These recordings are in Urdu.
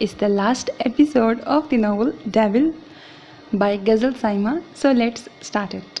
is the last episode of the novel Devil by Ghazal Saima. So let's start it.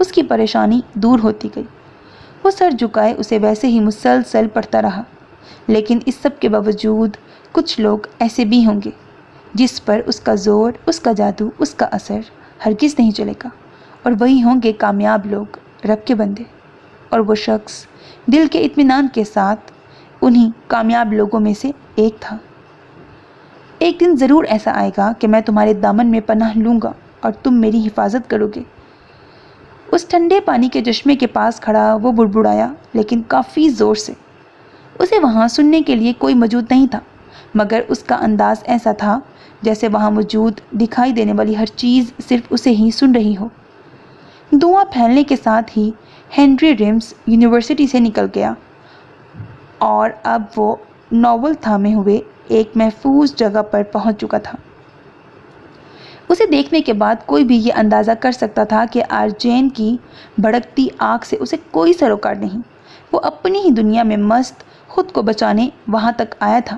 اس کی پریشانی دور ہوتی گئی۔ وہ سر جھکائے اسے ویسے ہی مسلسل پڑھتا رہا۔ لیکن اس سب کے باوجود کچھ لوگ ایسے بھی ہوں گے جس پر اس کا زور، اس کا جادو، اس کا اثر ہرگز نہیں چلے گا، اور وہی ہوں گے کامیاب لوگ، رب کے بندے۔ اور وہ شخص دل کے اطمینان کے ساتھ انہی کامیاب لوگوں میں سے ایک تھا۔ ایک دن ضرور ایسا آئے گا کہ میں تمہارے دامن میں پناہ لوں گا اور تم میری حفاظت کرو گے۔ اس ٹھنڈے پانی کے چشمے کے پاس کھڑا وہ بڑبڑایا، لیکن کافی زور سے۔ اسے وہاں سننے کے لیے کوئی موجود نہیں تھا، مگر اس کا انداز ایسا تھا جیسے وہاں موجود دکھائی دینے والی ہر چیز صرف اسے ہی سن رہی ہو۔ دھواں پھیلنے کے ساتھ ہی ہنری ریمز یونیورسٹی سے نکل گیا، اور اب وہ ناول تھامے ہوئے ایک محفوظ جگہ پر پہنچ چکا تھا۔ اسے دیکھنے کے بعد کوئی بھی یہ اندازہ کر سکتا تھا کہ آرجین کی بھڑکتی آنکھ سے اسے کوئی سروکار نہیں۔ وہ اپنی ہی دنیا میں مست خود کو بچانے وہاں تک آیا تھا،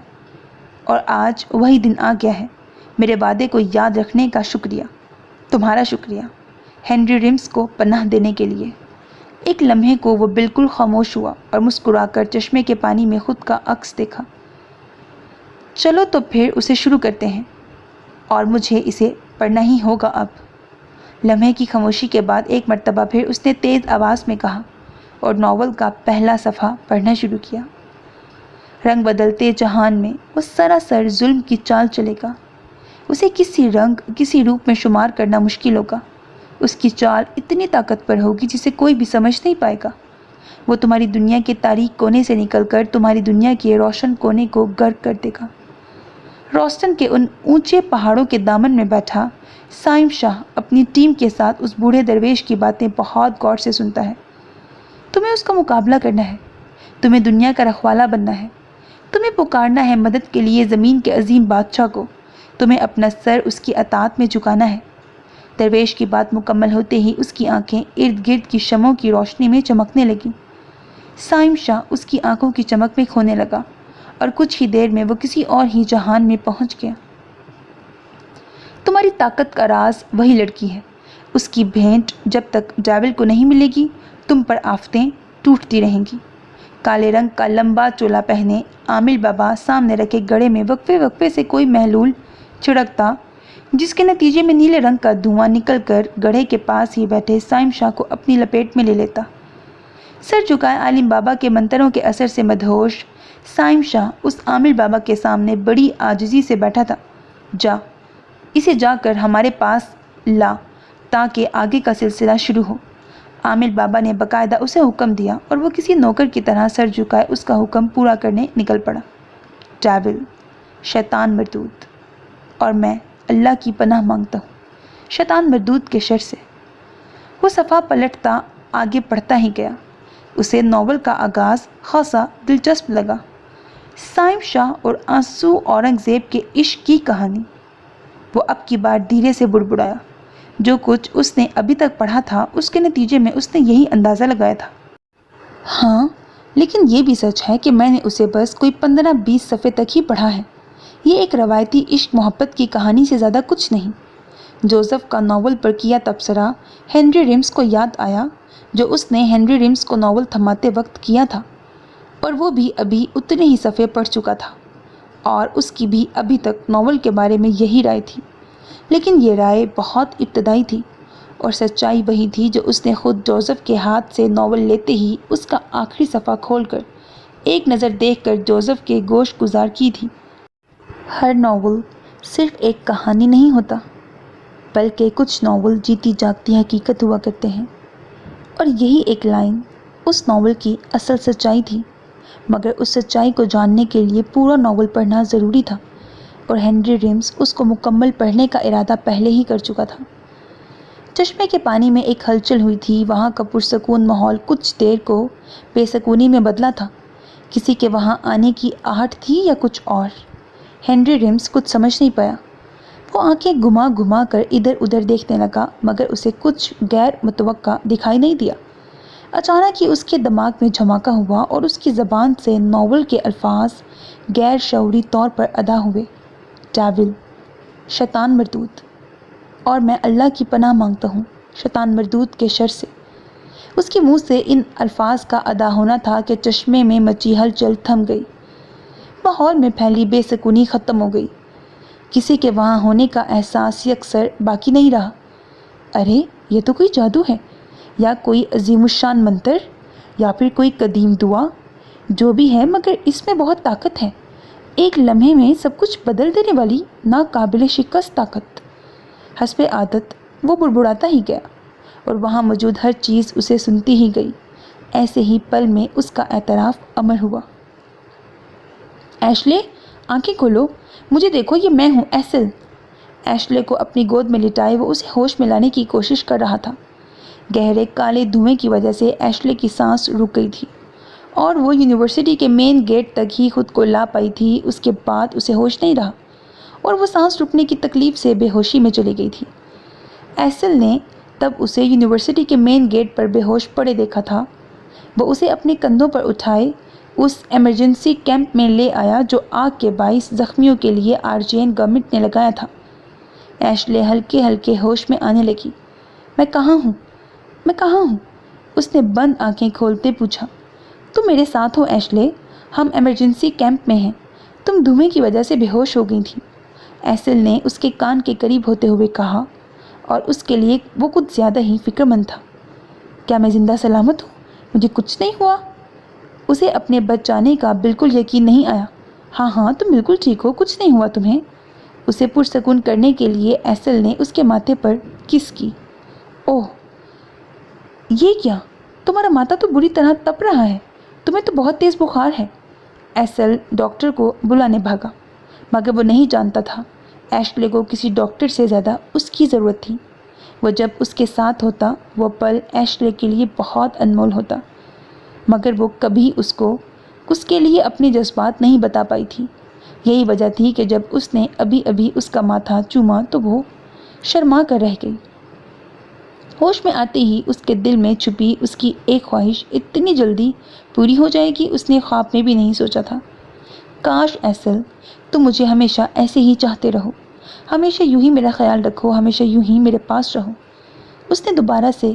اور آج وہی دن آ گیا ہے۔ میرے وعدے کو یاد رکھنے کا شکریہ، تمہارا شکریہ، ہنری ریمز کو پناہ دینے کے لیے۔ ایک لمحے کو وہ بالکل خاموش ہوا اور مسکرا کر چشمے کے پانی میں خود کا عکس دیکھا۔ چلو تو پھر اسے شروع کرتے ہیں، اور مجھے اسے پڑھنا ہی ہوگا اب۔ لمحے کی خاموشی کے بعد ایک مرتبہ پھر اس نے تیز آواز میں کہا، اور ناول کا پہلا صفحہ پڑھنا شروع کیا۔ رنگ بدلتے جہان میں وہ سراسر ظلم کی چال چلے گا۔ اسے کسی رنگ، کسی روپ میں شمار کرنا مشکل ہوگا۔ اس کی چال اتنی طاقتور ہوگی جسے کوئی بھی سمجھ نہیں پائے گا۔ وہ تمہاری دنیا کے تاریک کونے سے نکل کر تمہاری دنیا کے روشن کونے کو غرق کر دے گا۔ روسٹن کے ان اونچے پہاڑوں کے دامن میں بیٹھا سائم شاہ اپنی ٹیم کے ساتھ اس بوڑھے درویش کی باتیں بہت غور سے سنتا ہے۔ تمہیں اس کا مقابلہ کرنا ہے، تمہیں دنیا کا رکھوالا بننا ہے، تمہیں پکارنا ہے مدد کے لیے زمین کے عظیم بادشاہ کو، تمہیں اپنا سر اس کی اطاعت میں جھکانا ہے۔ درویش کی بات مکمل ہوتے ہی اس کی آنکھیں ارد گرد کی شمعوں کی روشنی میں چمکنے لگیں۔ سائم شاہ اس کی آنکھوں کی چمک میں کھونے لگا، اور کچھ ہی دیر میں وہ کسی اور ہی جہان میں پہنچ گیا۔ تمہاری طاقت کا راز وہی لڑکی ہے۔ اس کی بھینٹ جب تک ڈیول کو نہیں ملے گی، تم پر آفتیں ٹوٹتی رہیں گی۔ کالے رنگ کا لمبا چولا پہنے عامل بابا سامنے رکھے گڑھے میں وقفے وقفے سے کوئی محلول چھڑکتا، جس کے نتیجے میں نیلے رنگ کا دھواں نکل کر گڑھے کے پاس ہی بیٹھے سائم شاہ کو اپنی لپیٹ میں لے لیتا۔ سر جھکائے عالم بابا کے منتروں کے اثر سے مدہوش سائم شاہ اس عامل بابا کے سامنے بڑی عاجزی سے بیٹھا تھا۔ جا، اسے جا کر ہمارے پاس لا تاکہ آگے کا سلسلہ شروع ہو۔ عامل بابا نے باقاعدہ اسے حکم دیا، اور وہ کسی نوکر کی طرح سر جھکائے اس کا حکم پورا کرنے نکل پڑا۔ ڈیول، شیطان مردود، اور میں اللہ کی پناہ مانگتا ہوں شیطان مردود کے شر سے۔ وہ صفحہ پلٹتا آگے پڑھتا ہی گیا۔ اسے ناول کا آغاز خاصا دلچسپ لگا۔ سائم شاہ اور آنسو اورنگزیب کے عشق کی کہانی۔ وہ اب کی بار دھیرے سے بڑبڑایا۔ جو کچھ اس نے ابھی تک پڑھا تھا اس کے نتیجے میں اس نے یہی اندازہ لگایا تھا۔ ہاں، لیکن یہ بھی سچ ہے کہ میں نے اسے بس کوئی 15-20 صفحے تک ہی پڑھا ہے۔ یہ ایک روایتی عشق محبت کی کہانی سے زیادہ کچھ نہیں۔ جوزف کا ناول پر کیا تبصرہ ہنری ریمز کو یاد آیا، جو اس نے ہنری ریمز کو ناول تھماتے وقت کیا تھا، اور وہ بھی ابھی اتنے ہی صفحے پڑھ چکا تھا، اور اس کی بھی ابھی تک ناول کے بارے میں یہی رائے تھی۔ لیکن یہ رائے بہت ابتدائی تھی، اور سچائی وہی تھی جو اس نے خود جوزف کے ہاتھ سے ناول لیتے ہی اس کا آخری صفحہ کھول کر ایک نظر دیکھ کر جوزف کے گوش گزار کی تھی۔ ہر ناول صرف ایک کہانی نہیں ہوتا، بلکہ کچھ ناول جیتی جاگتی حقیقت ہوا کرتے ہیں، اور یہی ایک لائن اس ناول کی اصل سچائی تھی۔ مگر اس سچائی کو جاننے کے لیے پورا ناول پڑھنا ضروری تھا، اور ہنری ریمز اس کو مکمل پڑھنے کا ارادہ پہلے ہی کر چکا تھا۔ چشمے کے پانی میں ایک ہلچل ہوئی تھی۔ وہاں کا پرسکون ماحول کچھ دیر کو بے سکونی میں بدلا تھا۔ کسی کے وہاں آنے کی آہٹ تھی یا کچھ اور؟ ہنری ریمز کچھ سمجھ نہیں پایا۔ وہ آنکھیں گھما گھما کر ادھر ادھر دیکھنے لگا، مگر اسے کچھ غیر متوقع دکھائی نہیں دیا۔ اچانک ہی اس کے دماغ میں دھماکہ ہوا، اور اس کی زبان سے ناول کے الفاظ غیر شعوری طور پر ادا ہوئے۔ ڈیول، شیطان مردود، اور میں اللہ کی پناہ مانگتا ہوں شیطان مردود کے شر سے۔ اس کے منہ سے ان الفاظ کا ادا ہونا تھا کہ چشمے میں مچی ہلچل تھم گئی، ماحول میں پھیلی بے سکونی ختم ہو گئی، کسی کے وہاں ہونے کا احساس یکسر باقی نہیں رہا۔ ارے یہ تو کوئی جادو ہے، یا کوئی عظیم الشان منتر، یا پھر کوئی قدیم دعا، جو بھی ہے مگر اس میں بہت طاقت ہے، ایک لمحے میں سب کچھ بدل دینے والی ناقابل شکست طاقت۔ حسب عادت وہ بڑبڑاتا ہی گیا اور وہاں موجود ہر چیز اسے سنتی ہی گئی۔ ایسے ہی پل میں اس کا اعتراف امر ہوا۔ ایشلے، آنکھیں کھولو، مجھے دیکھو، یہ میں ہوں، ایسل۔ ایشلے کو اپنی گود میں لٹائے وہ اسے ہوش میں لانے کی کوشش کر رہا تھا۔ گہرے کالے دھوئیں کی وجہ سے ایشلے کی سانس رک گئی تھی اور وہ یونیورسٹی کے مین گیٹ تک ہی خود کو لا پائی تھی۔ اس کے بعد اسے ہوش نہیں رہا اور وہ سانس رکنے کی تکلیف سے بے ہوشی میں چلی گئی تھی۔ ایسل نے تب اسے یونیورسٹی کے مین گیٹ پر بے ہوش پڑے دیکھا تھا۔ وہ اسے اپنے کندھوں پر اٹھائے اس ایمرجنسی کیمپ میں لے آیا جو آگ کے باعث زخمیوں کے لیے آرجین گورنمنٹ نے لگایا تھا۔ ایشلے ہلکے ہلکے ہوش میں آنے لگی۔ میں کہاں ہوں؟ میں کہاں ہوں؟ اس نے بند آنکھیں کھولتے پوچھا۔ تم میرے ساتھ ہو ایشلے، ہم ایمرجنسی کیمپ میں ہیں، تم دھوئیں کی وجہ سے بے ہوش ہو گئی تھی، ایسل نے اس کے کان کے قریب ہوتے ہوئے کہا، اور اس کے لیے وہ کچھ زیادہ ہی فکر مند تھا۔ کیا میں زندہ سلامت ہوں؟ مجھے کچھ نہیں ہوا؟ اسے اپنے بچ جانے کا بالکل یقین نہیں آیا۔ ہاں ہاں، تم بالکل ٹھیک ہو، کچھ نہیں ہوا تمہیں۔ اسے پرسکون کرنے کے لیے ایسل نے اس کے ماتھے پر کس کی۔ اوہ، یہ کیا؟ تمہارا ماتھا تو بری طرح تپ رہا ہے، تمہیں تو بہت تیز بخار ہے۔ ایسل ڈاکٹر کو بلانے بھاگا، مگر وہ نہیں جانتا تھا ایشلے کو کسی ڈاکٹر سے زیادہ اس کی ضرورت تھی۔ وہ جب اس کے ساتھ ہوتا وہ پل ایشلے کے لیے بہت انمول ہوتا، مگر وہ کبھی اس کے لیے اپنے جذبات نہیں بتا پائی تھی۔ یہی وجہ تھی کہ جب اس نے ابھی اس کا ماتھا چوما تو وہ شرما کر رہ گئی۔ ہوش میں آتے ہی اس کے دل میں چھپی اس کی ایک خواہش اتنی جلدی پوری ہو جائے گی اس نے خواب میں بھی نہیں سوچا تھا۔ کاش ایسل، تم مجھے ہمیشہ ایسے ہی چاہتے رہو، ہمیشہ یوں ہی میرا خیال رکھو، ہمیشہ یوں ہی میرے پاس رہو۔ اس نے دوبارہ سے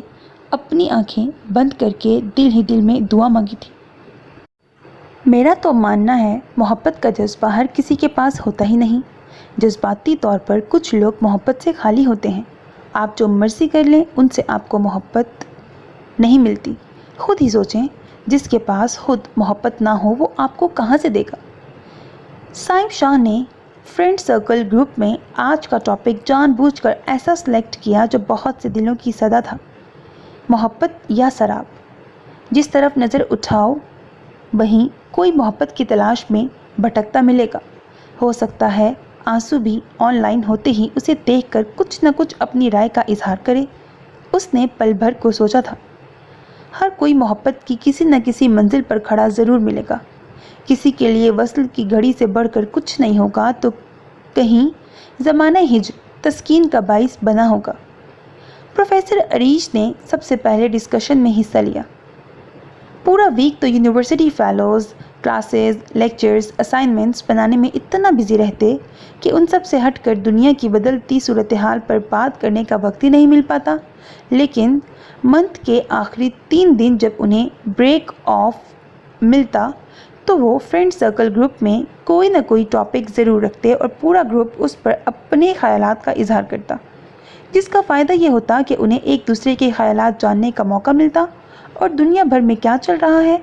اپنی آنکھیں بند کر کے دل ہی دل میں دعا مانگی تھی۔ میرا تو ماننا ہے محبت کا جذبہ ہر کسی کے پاس ہوتا ہی نہیں۔ جذباتی طور پر کچھ لوگ محبت سے خالی ہوتے ہیں۔ آپ جو مرضی کر لیں ان سے آپ کو محبت نہیں ملتی۔ خود ہی سوچیں، جس کے پاس خود محبت نہ ہو وہ آپ کو کہاں سے دے گا؟ سائم شاہ نے فرینڈ سرکل گروپ میں آج کا ٹاپک جان بوجھ کر ایسا سلیکٹ کیا جو بہت سے دلوں کی صدا تھا، محبت یا سراب۔ جس طرف نظر اٹھاؤ وہیں کوئی محبت کی تلاش میں بھٹکتا ملے گا۔ ہو سکتا ہے آنسو بھی آن لائن ہوتے ہی اسے دیکھ کر کچھ نہ کچھ اپنی رائے کا اظہار کرے۔ اس نے پل بھر کو سوچا تھا، ہر کوئی محبت کی کسی نہ کسی منزل پر کھڑا ضرور ملے گا۔ کسی کے لیے وصل کی گھڑی سے بڑھ کر کچھ نہیں ہوگا تو کہیں زمانہ ہجر تسکین کا باعث بنا ہوگا۔ پروفیسر عریش نے سب سے پہلے ڈسکشن میں حصہ لیا۔ پورا ویک تو university fellows, classes, lectures, assignments بنانے میں اتنا بزی رہتے کہ ان سب سے ہٹ کر دنیا کی بدلتی صورتحال پر بات کرنے کا وقت ہی نہیں مل پاتا۔ لیکن منتھ کے آخری 3 دن جب انہیں بریک آف ملتا تو وہ فرینڈ سرکل گروپ میں کوئی نہ کوئی ٹاپک ضرور رکھتے اور پورا گروپ اس پر اپنے خیالات کا اظہار کرتا، جس کا فائدہ یہ ہوتا کہ انہیں ایک دوسرے کے خیالات جاننے کا موقع ملتا اور دنیا بھر میں کیا چل رہا ہے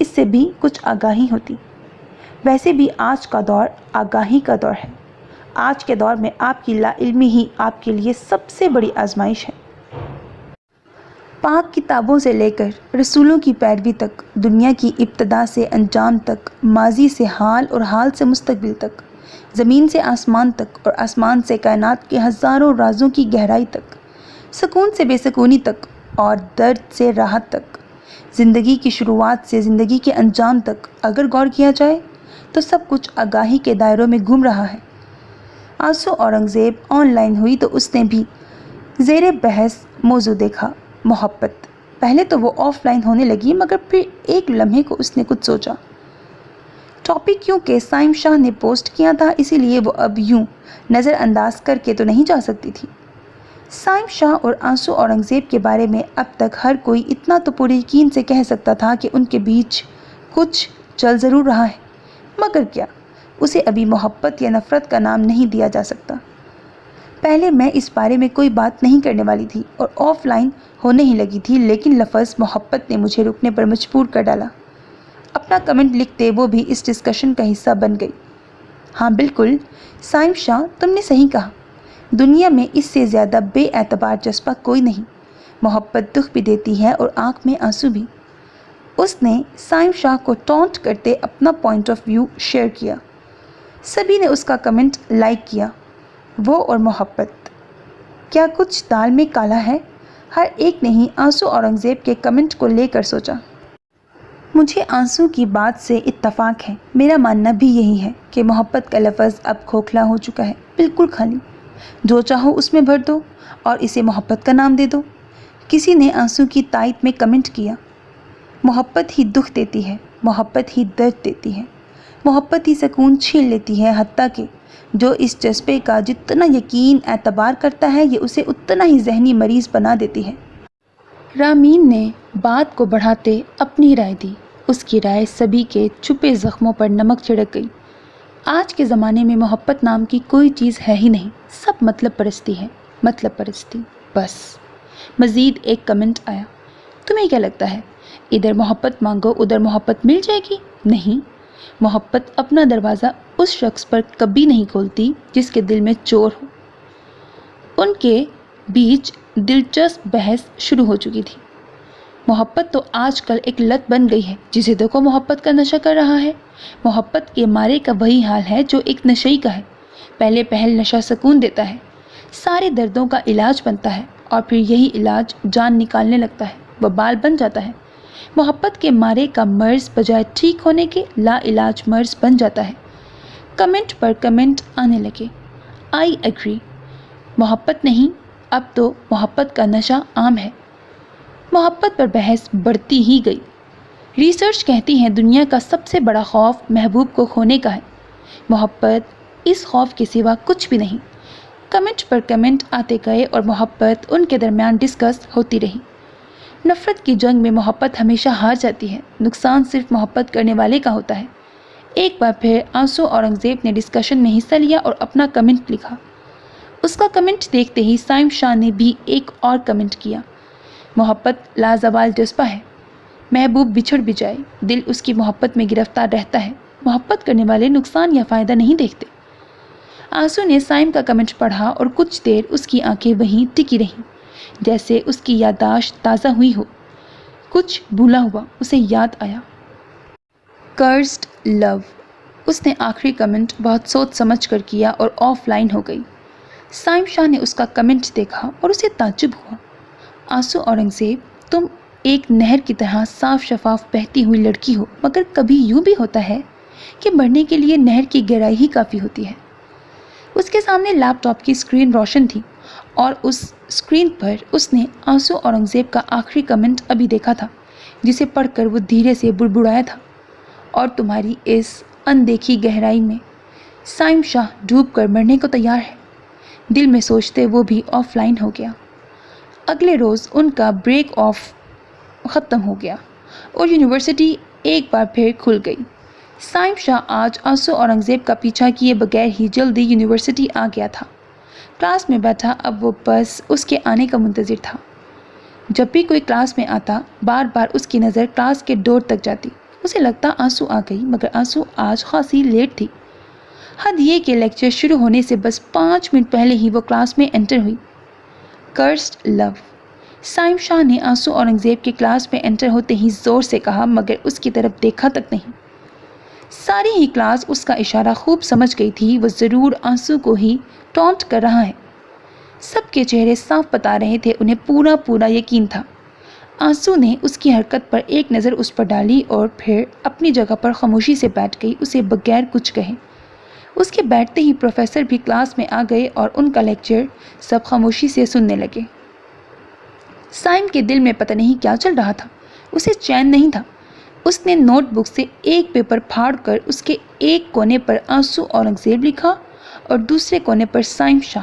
اس سے بھی کچھ آگاہی ہوتی۔ ویسے بھی آج کا دور آگاہی کا دور ہے۔ آج کے دور میں آپ کی لا علمی ہی آپ کے لیے سب سے بڑی آزمائش ہے۔ پاک کتابوں سے لے کر رسولوں کی پیروی تک، دنیا کی ابتدا سے انجام تک، ماضی سے حال اور حال سے مستقبل تک، زمین سے آسمان تک اور آسمان سے کائنات کے ہزاروں رازوں کی گہرائی تک، سکون سے بے سکونی تک اور درد سے راحت تک، زندگی کی شروعات سے زندگی کے انجام تک اگر غور کیا جائے تو سب کچھ آگاہی کے دائروں میں گھوم رہا ہے۔ آنسو اورنگزیب آن لائن ہوئی تو اس نے بھی زیر بحث موضوع دیکھا، محبت۔ پہلے تو وہ آف لائن ہونے لگی مگر پھر ایک لمحے کو اس نے کچھ سوچا۔ ٹاپک کیونکہ سائم شاہ نے پوسٹ کیا تھا اسی لیے وہ اب یوں نظر انداز کر کے تو نہیں جا سکتی تھی۔ سائم شاہ اور آنسو اورنگزیب کے بارے میں اب تک ہر کوئی اتنا تو پورے یقین سے کہہ سکتا تھا کہ ان کے بیچ کچھ چل ضرور رہا ہے، مگر کیا اسے ابھی محبت یا نفرت کا نام نہیں دیا جا سکتا۔ پہلے میں اس بارے میں کوئی بات نہیں کرنے والی تھی اور آف لائن ہونے ہی لگی تھی، لیکن لفظ محبت نے مجھے رکنے پر مجبور کر ڈالا۔ اپنا کمنٹ لکھتے وہ بھی اس ڈسکشن کا حصہ بن گئی۔ ہاں بالکل سائم شاہ، تم نے صحیح کہا، دنیا میں اس سے زیادہ بے اعتبار جذبہ کوئی نہیں۔ محبت دکھ بھی دیتی ہے اور آنکھ میں آنسو بھی۔ اس نے سائم شاہ کو ٹونٹ کرتے اپنا پوائنٹ آف ویو شیئر کیا۔ سبھی نے اس کا کمنٹ لائک کیا۔ وہ اور محبت، کیا کچھ دال میں کالا ہے؟ ہر ایک نے ہی آنسو اورنگزیب کے کمنٹ کو لے کر سوچا۔ مجھے آنسو کی بات سے اتفاق ہے۔ میرا ماننا بھی یہی ہے کہ محبت کا لفظ اب کھوکھلا ہو چکا ہے، بالکل خالی۔ جو چاہو اس میں بھر دو اور اسے محبت کا نام دے دو۔ کسی نے آنسو کی تائید میں کمنٹ کیا، محبت ہی دکھ دیتی ہے، محبت ہی درد دیتی ہے، محبت ہی سکون چھین لیتی ہے، حتیٰ کہ جو اس جذبے کا جتنا یقین اعتبار کرتا ہے یہ اسے اتنا ہی ذہنی مریض بنا دیتی ہے۔ رامین نے بات کو بڑھاتے اپنی رائے دی۔ اس کی رائے سبھی کے چھپے زخموں پر نمک چھڑک گئی۔ آج کے زمانے میں محبت نام کی کوئی چیز ہے ہی نہیں، سب مطلب پرستی ہے، مطلب پرستی بس۔ مزید ایک کمنٹ آیا، تمہیں کیا لگتا ہے ادھر محبت مانگو ادھر محبت مل جائے گی؟ نہیں، محبت اپنا دروازہ اس شخص پر کبھی نہیں کھولتی جس کے دل میں چور ہو۔ ان کے بیچ دلچسپ بحث شروع ہو چکی تھی۔ محبت تو آج کل ایک لت بن گئی ہے، جسے دیکھو محبت کا نشہ کر رہا ہے۔ محبت کے مارے کا وہی حال ہے جو ایک نشئی کا ہے۔ پہلے پہل نشہ سکون دیتا ہے، سارے دردوں کا علاج بنتا ہے، اور پھر یہی علاج جان نکالنے لگتا ہے، وبال بن جاتا ہے۔ محبت کے مارے کا مرض بجائے ٹھیک ہونے کے لا علاج مرض بن جاتا ہے۔ کمنٹ پر کمنٹ آنے لگے، آئی ایگری، محبت نہیں، اب تو محبت کا نشہ عام ہے۔ محبت پر بحث بڑھتی ہی گئی۔ ریسرچ کہتی ہے دنیا کا سب سے بڑا خوف محبوب کو کھونے کا ہے۔ محبت اس خوف کے سوا کچھ بھی نہیں۔ کمنٹ پر کمنٹ آتے گئے اور محبت ان کے درمیان ڈسکس ہوتی رہی۔ نفرت کی جنگ میں محبت ہمیشہ ہار جاتی ہے، نقصان صرف محبت کرنے والے کا ہوتا ہے۔ ایک بار پھر آنسو اورنگزیب نے ڈسکشن میں حصہ لیا اور اپنا کمنٹ لکھا۔ اس کا کمنٹ دیکھتے ہی سائم شاہ نے بھی ایک اور کمنٹ کیا، محبت لازوال جذبہ ہے، محبوب بچھڑ بھی جائے دل اس کی محبت میں گرفتار رہتا ہے، محبت کرنے والے نقصان یا فائدہ نہیں دیکھتے۔ آنسو نے سائم کا کمنٹ پڑھا اور کچھ دیر اس کی آنکھیں وہیں ٹکی رہیں، جیسے اس کی یادداشت تازہ ہوئی ہو۔ کچھ بھولا ہوا اسے یاد آیا، کرسڈ لو۔ اس نے آخری کمنٹ بہت سوچ سمجھ کر کیا اور آف لائن ہو گئی۔ سائم شاہ نے اس کا کمنٹ دیکھا اور اسے تعجب ہوا، آنسو اورنگزیب تم ایک نہر کی طرح صاف شفاف بہتی ہوئی لڑکی ہو، مگر کبھی یوں بھی ہوتا ہے کہ مرنے کے لیے نہر کی گہرائی ہی کافی ہوتی ہے۔ اس کے سامنے لیپ ٹاپ کی اسکرین روشن تھی اور اس اسکرین پر اس نے آنسو اورنگزیب کا آخری کمنٹ ابھی دیکھا تھا، جسے پڑھ کر وہ دھیرے سے بڑبڑایا تھا، اور تمہاری اس اندیکھی گہرائی میں سائم شاہ ڈوب کر مرنے کو تیار ہے۔ دل میں سوچتے وہ بھی آف لائن ہو گیا۔ اگلے روز ان کا بریک آف ختم ہو گیا اور یونیورسٹی ایک بار پھر کھل گئی۔ سائم شاہ آج آنسو اورنگزیب کا پیچھا کیے بغیر ہی جلدی یونیورسٹی آ گیا تھا۔ کلاس میں بیٹھا اب وہ بس اس کے آنے کا منتظر تھا۔ جب بھی کوئی کلاس میں آتا بار بار اس کی نظر کلاس کے ڈور تک جاتی۔ اسے لگتا آنسو آ گئی، مگر آنسو آج خاصی لیٹ تھی۔ حد یہ کہ لیکچر شروع ہونے سے بس 5 منٹ پہلے ہی وہ کلاس میں انٹر ہوئی۔ کرسڈ لو، سائم شاہ نے آنسو اورنگزیب کے کلاس میں انٹر ہوتے ہی زور سے کہا، مگر اس کی طرف دیکھا تک نہیں۔ ساری ہی کلاس اس کا اشارہ خوب سمجھ گئی تھی، وہ ضرور آنسو کو ہی ٹونٹ کر رہا ہے۔ سب کے چہرے صاف بتا رہے تھے انہیں پورا یقین تھا۔ آنسو نے اس کی حرکت پر ایک نظر اس پر ڈالی اور پھر اپنی جگہ پر خاموشی سے بیٹھ گئی، اسے بغیر کچھ کہے۔ اس کے بیٹھتے ہی پروفیسر بھی کلاس میں آ گئے اور ان کا لیکچر سب خاموشی سے سننے لگے۔ سائم کے دل میں پتہ نہیں کیا چل رہا تھا، اسے چین نہیں تھا۔ اس نے نوٹ بک سے ایک پیپر پھاڑ کر اس کے ایک کونے پر آنسو اورنگزیب لکھا اور دوسرے کونے پر سائم شاہ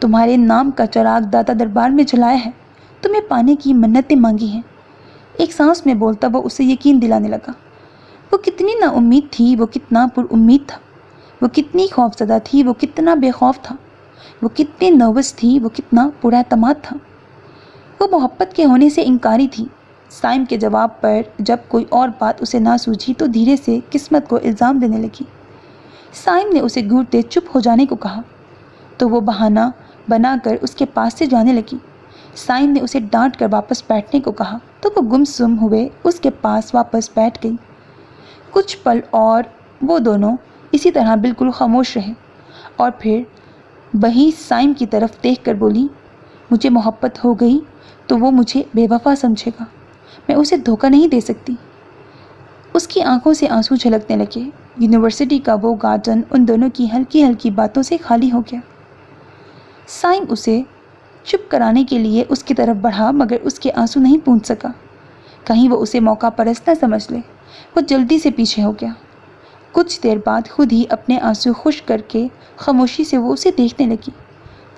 تمہارے نام کا چراغ داتا دربار میں جلایا ہے، تمہیں پانے کی منتیں مانگی ہیں۔ ایک سانس میں بولتا وہ اسے یقین دلانے لگا۔ وہ کتنی نا امید تھی، وہ کتنا پر امید تھا، وہ کتنی خوف زدہ تھی، وہ کتنا بے خوف تھا، وہ کتنی نروس تھی، وہ کتنا پر اعتماد تھا۔ وہ محبت کے ہونے سے انکاری تھی۔ سائم کے جواب پر جب کوئی اور بات اسے نہ سوجھی تو دھیرے سے قسمت کو الزام دینے لگی۔ سائم نے اسے گھورتے چپ ہو جانے کو کہا تو وہ بہانہ بنا کر اس کے پاس سے جانے لگی۔ سائم نے اسے ڈانٹ کر واپس بیٹھنے کو کہا تو وہ گم سم ہوئے اس کے پاس واپس بیٹھ گئی۔ کچھ پل اور وہ دونوں اسی طرح بالکل خاموش رہے اور پھر وہی سائم کی طرف دیکھ کر بولی، مجھے محبت ہو گئی تو وہ مجھے بے وفا سمجھے گا، میں اسے دھوکہ نہیں دے سکتی۔ اس کی آنکھوں سے آنسو جھلکنے لگے۔ یونیورسٹی کا وہ گارڈن ان دونوں کی ہلکی ہلکی باتوں سے خالی ہو گیا۔ سائم اسے چپ کرانے کے لیے اس کی طرف بڑھا مگر اس کے آنسو نہیں پونچھ سکا، کہیں وہ اسے موقع پرست نہ سمجھ لے۔ وہ جلدی سے پیچھے ہو گیا۔ کچھ دیر بعد خود ہی اپنے آنسو خشک کر کے خاموشی سے وہ اسے دیکھنے لگی۔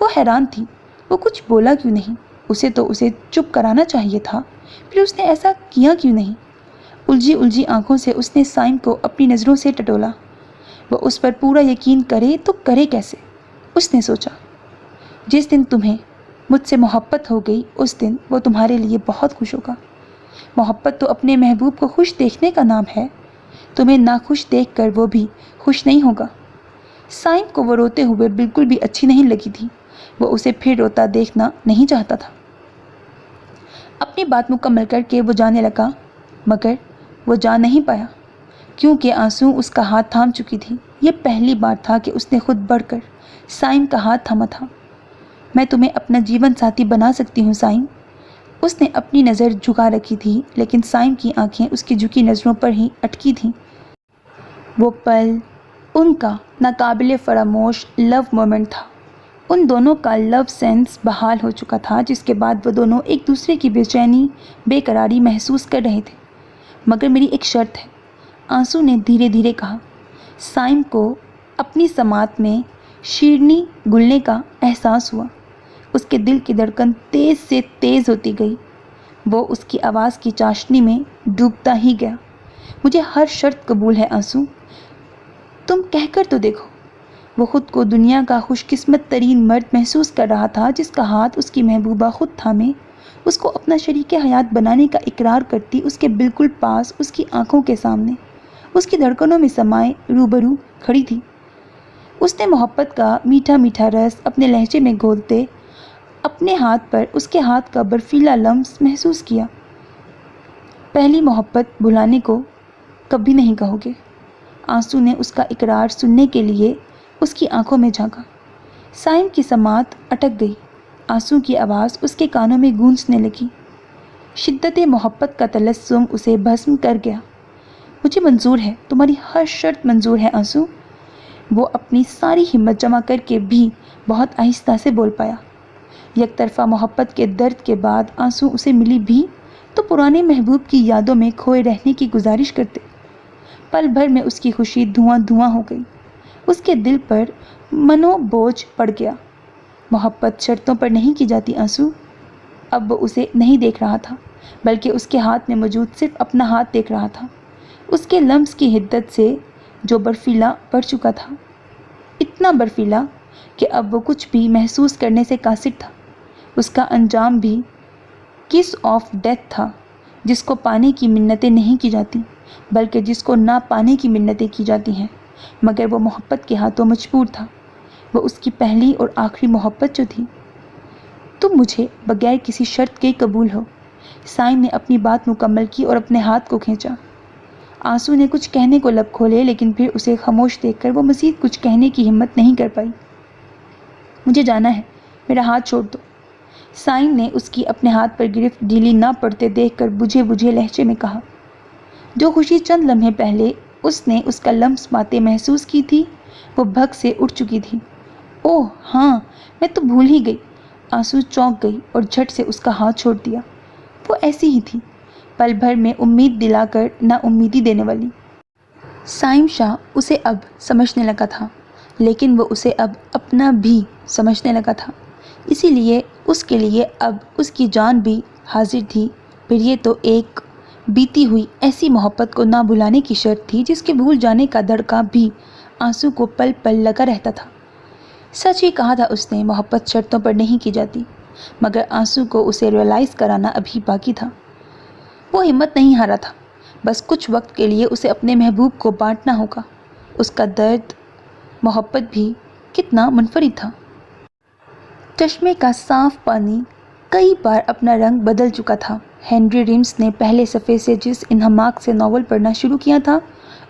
وہ حیران تھی، وہ کچھ بولا کیوں نہیں؟ اسے چپ کرانا چاہیے تھا، پھر اس نے ایسا کیا کیوں نہیں؟ الجھی الجھی آنکھوں سے اس نے سائم کو اپنی نظروں سے ٹٹولا۔ وہ اس پر پورا یقین کرے تو کرے کیسے؟ اس نے سوچا، جس دن تمہیں مجھ سے محبت ہو گئی اس دن وہ تمہارے لیے بہت خوش ہوگا۔ محبت تو اپنے محبوب کو خوش دیکھنے کا نام ہے، تمہیں ناخوش دیکھ کر وہ بھی خوش نہیں ہوگا۔ سائم کو وہ روتے ہوئے بالکل بھی اچھی نہیں لگی تھی، وہ اسے پھر روتا دیکھنا نہیں چاہتا تھا۔ اپنی بات مکمل کر کے وہ جانے لگا مگر وہ جا نہیں پایا کیونکہ آنسو اس کا ہاتھ تھام چکی تھی۔ یہ پہلی بار تھا کہ اس نے خود بڑھ کر سائم کا ہاتھ تھاما تھا۔ میں تمہیں اپنا جیون ساتھی بنا سکتی ہوں سائم۔ اس نے اپنی نظر جھکا رکھی تھی لیکن سائم کی آنکھیں اس کی جھکی نظروں پر ہی اٹکی تھیں۔ وہ پل ان کا ناقابل فراموش لو مومنٹ تھا۔ ان دونوں کا لو سینس بحال ہو چکا تھا جس کے بعد وہ دونوں ایک دوسرے کی بے چینی بے قراری محسوس کر رہے تھے۔ مگر میری ایک شرط ہے، آنسو نے دھیرے دھیرے کہا۔ سائم کو اپنی سماعت میں شیرنی گلنے کا احساس ہوا۔ اس کے دل کی دھڑکن تیز سے تیز ہوتی گئی۔ وہ اس کی آواز کی چاشنی میں ڈوبتا ہی گیا۔ مجھے ہر شرط قبول ہے آنسو، تم کہہ کر تو دیکھو۔ وہ خود کو دنیا کا خوش قسمت ترین مرد محسوس کر رہا تھا جس کا ہاتھ اس کی محبوبہ خود تھامے اس کو اپنا شریک حیات بنانے کا اقرار کرتی اس کے بالکل پاس، اس کی آنکھوں کے سامنے، اس کی دھڑکنوں میں سمائے روبرو کھڑی تھی۔ اس نے محبت کا میٹھا میٹھا رس اپنے لہجے میں گھولتے اپنے ہاتھ پر اس کے ہاتھ کا برفیلا لمس محسوس کیا۔ پہلی محبت بھلانے کو کبھی نہیں کہو گے۔ آنسو نے اس کا اقرار سننے کے لیے اس کی آنکھوں میں جھانکا۔ سائم کی سماعت اٹک گئی۔ آنسو کی آواز اس کے کانوں میں گونجنے لگی۔ شدت محبت کا تلسم اسے بھسم کر گیا۔ مجھے منظور ہے، تمہاری ہر شرط منظور ہے آنسو۔ وہ اپنی ساری ہمت جمع کر کے بھی بہت آہستہ سے بول پایا۔ یک طرفہ محبت کے درد کے بعد آنسو اسے ملی بھی تو پرانے محبوب کی یادوں میں کھوئے رہنے کی گزارش کرتے۔ پل بھر میں اس کی خوشی دھواں دھواں ہو گئی۔ اس کے دل پر منو بوجھ پڑ گیا۔ محبت شرطوں پر نہیں کی جاتی آنسو۔ اب وہ اسے نہیں دیکھ رہا تھا بلکہ اس کے ہاتھ میں موجود صرف اپنا ہاتھ دیکھ رہا تھا، اس کے لمس کی حدت سے جو برفیلا پڑ چکا تھا، اتنا برفیلا کہ اب وہ کچھ بھی محسوس کرنے سے قاصر تھا۔ اس کا انجام بھی کس آف ڈیتھ تھا، جس کو پانے کی منتیں نہیں کی جاتی بلکہ جس کو نہ پانے کی منتیں کی جاتی ہیں، مگر وہ محبت کے ہاتھوں مجبور تھا۔ وہ اس کی پہلی اور آخری محبت جو تھی۔ تم مجھے بغیر کسی شرط کے قبول ہو۔ سائم نے اپنی بات مکمل کی اور اپنے ہاتھ کو کھینچا۔ آنسو نے کچھ کہنے کو لب کھولے لیکن پھر اسے خاموش دیکھ کر وہ مزید کچھ کہنے کی ہمت نہیں کر پائی۔ مجھے جانا ہے، میرا ہاتھ چھوڑ دو۔ سائم نے اس کی اپنے ہاتھ پر گرفت ڈھیلی نہ پڑتے دیکھ کر بجھے بجھے لہجے میں کہا۔ جو خوشی چند لمحے پہلے اس نے اس کا لمس پاتے محسوس کی تھی وہ بھگ سے اٹھ چکی تھی۔ اوہ ہاں، میں تو بھول ہی گئی۔ آنسو چونک گئی اور جھٹ سے اس کا ہاتھ چھوڑ دیا۔ وہ ایسی ہی تھی، پل بھر میں امید دلا کر نا امیدی دینے والی۔ سائم شاہ اسے اب سمجھنے لگا تھا لیکن وہ اسے اب اپنا بھی سمجھنے لگا تھا۔ اسی لیے اس کے لیے اب اس کی جان بھی حاضر تھی، پھر یہ تو ایک بیتی ہوئی ایسی محبت کو نہ بھلانے کی شرط تھی جس کے بھول جانے کا دھڑکا بھی آنسو کو پل پل لگا رہتا تھا۔ سچ ہی کہا تھا اس نے، محبت شرطوں پر نہیں کی جاتی، مگر آنسو کو اسے ریئلائز کرانا ابھی باقی تھا۔ وہ ہمت نہیں ہارا تھا، بس کچھ وقت کے لیے اسے اپنے محبوب کو بانٹنا ہوگا۔ اس کا درد محبت بھی کتنا منفرد تھا۔ چشمے کا صاف پانی کئی بار اپنا رنگ بدل چکا تھا۔ ہنری ریمز نے پہلے صفحے سے جس انہماک سے ناول پڑھنا شروع کیا تھا،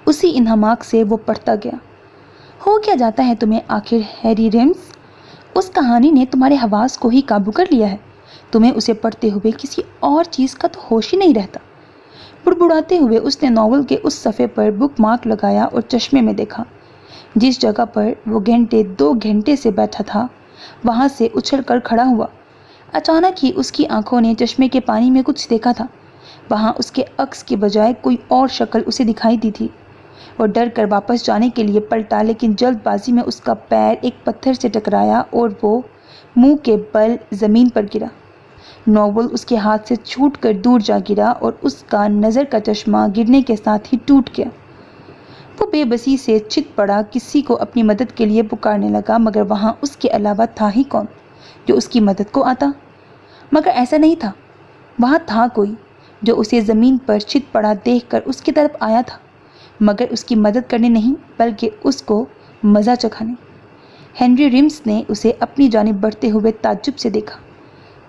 اسی انہماک سے وہ پڑھتا گیا۔ ہو کیا جاتا ہے تمہیں آخر ہیری ریمز؟ اس کہانی نے تمہارے حواس کو ہی قابو کر لیا ہے۔ تمہیں اسے پڑھتے ہوئے کسی اور چیز کا تو ہوش ہی نہیں رہتا۔ بڑبڑاتے ہوئے اس نے ناول کے اس صفحے پر بک مارک لگایا اور چشمے میں دیکھا۔ جس جگہ پر وہ گھنٹے 2 گھنٹے سے بیٹھا تھا، وہاں سے اچھل کر کھڑا ہوا۔ اچانک ہی اس کی آنکھوں نے چشمے کے پانی میں کچھ دیکھا تھا۔ وہاں اس کے عکس کے بجائے کوئی اور شکل اسے دکھائی دی تھی۔ وہ ڈر کر واپس جانے کے لیے پلٹا، لیکن جلد بازی میں اس کا پیر ایک پتھر سے ٹکرایا اور وہ منہ کے بل زمین پر گرا۔ ناول اس کے ہاتھ سے چھوٹ کر دور جا گرا اور اس کا نظر کا چشمہ گرنے کے ساتھ ہی ٹوٹ گیا۔ وہ بے بسی سے چت پڑا، کسی کو اپنی مدد کے لیے پکارنے لگا، مگر وہاں اس کے علاوہ تھا ہی کون جو اس کی مدد کو آتا؟ مگر ایسا نہیں تھا۔ وہاں تھا کوئی جو اسے زمین پر چت پڑا دیکھ کر اس کی طرف آیا تھا، مگر اس کی مدد کرنے نہیں بلکہ اس کو مزہ چکھانے۔ ہنری ریمز نے اسے اپنی جانب بڑھتے ہوئے تعجب سے دیکھا۔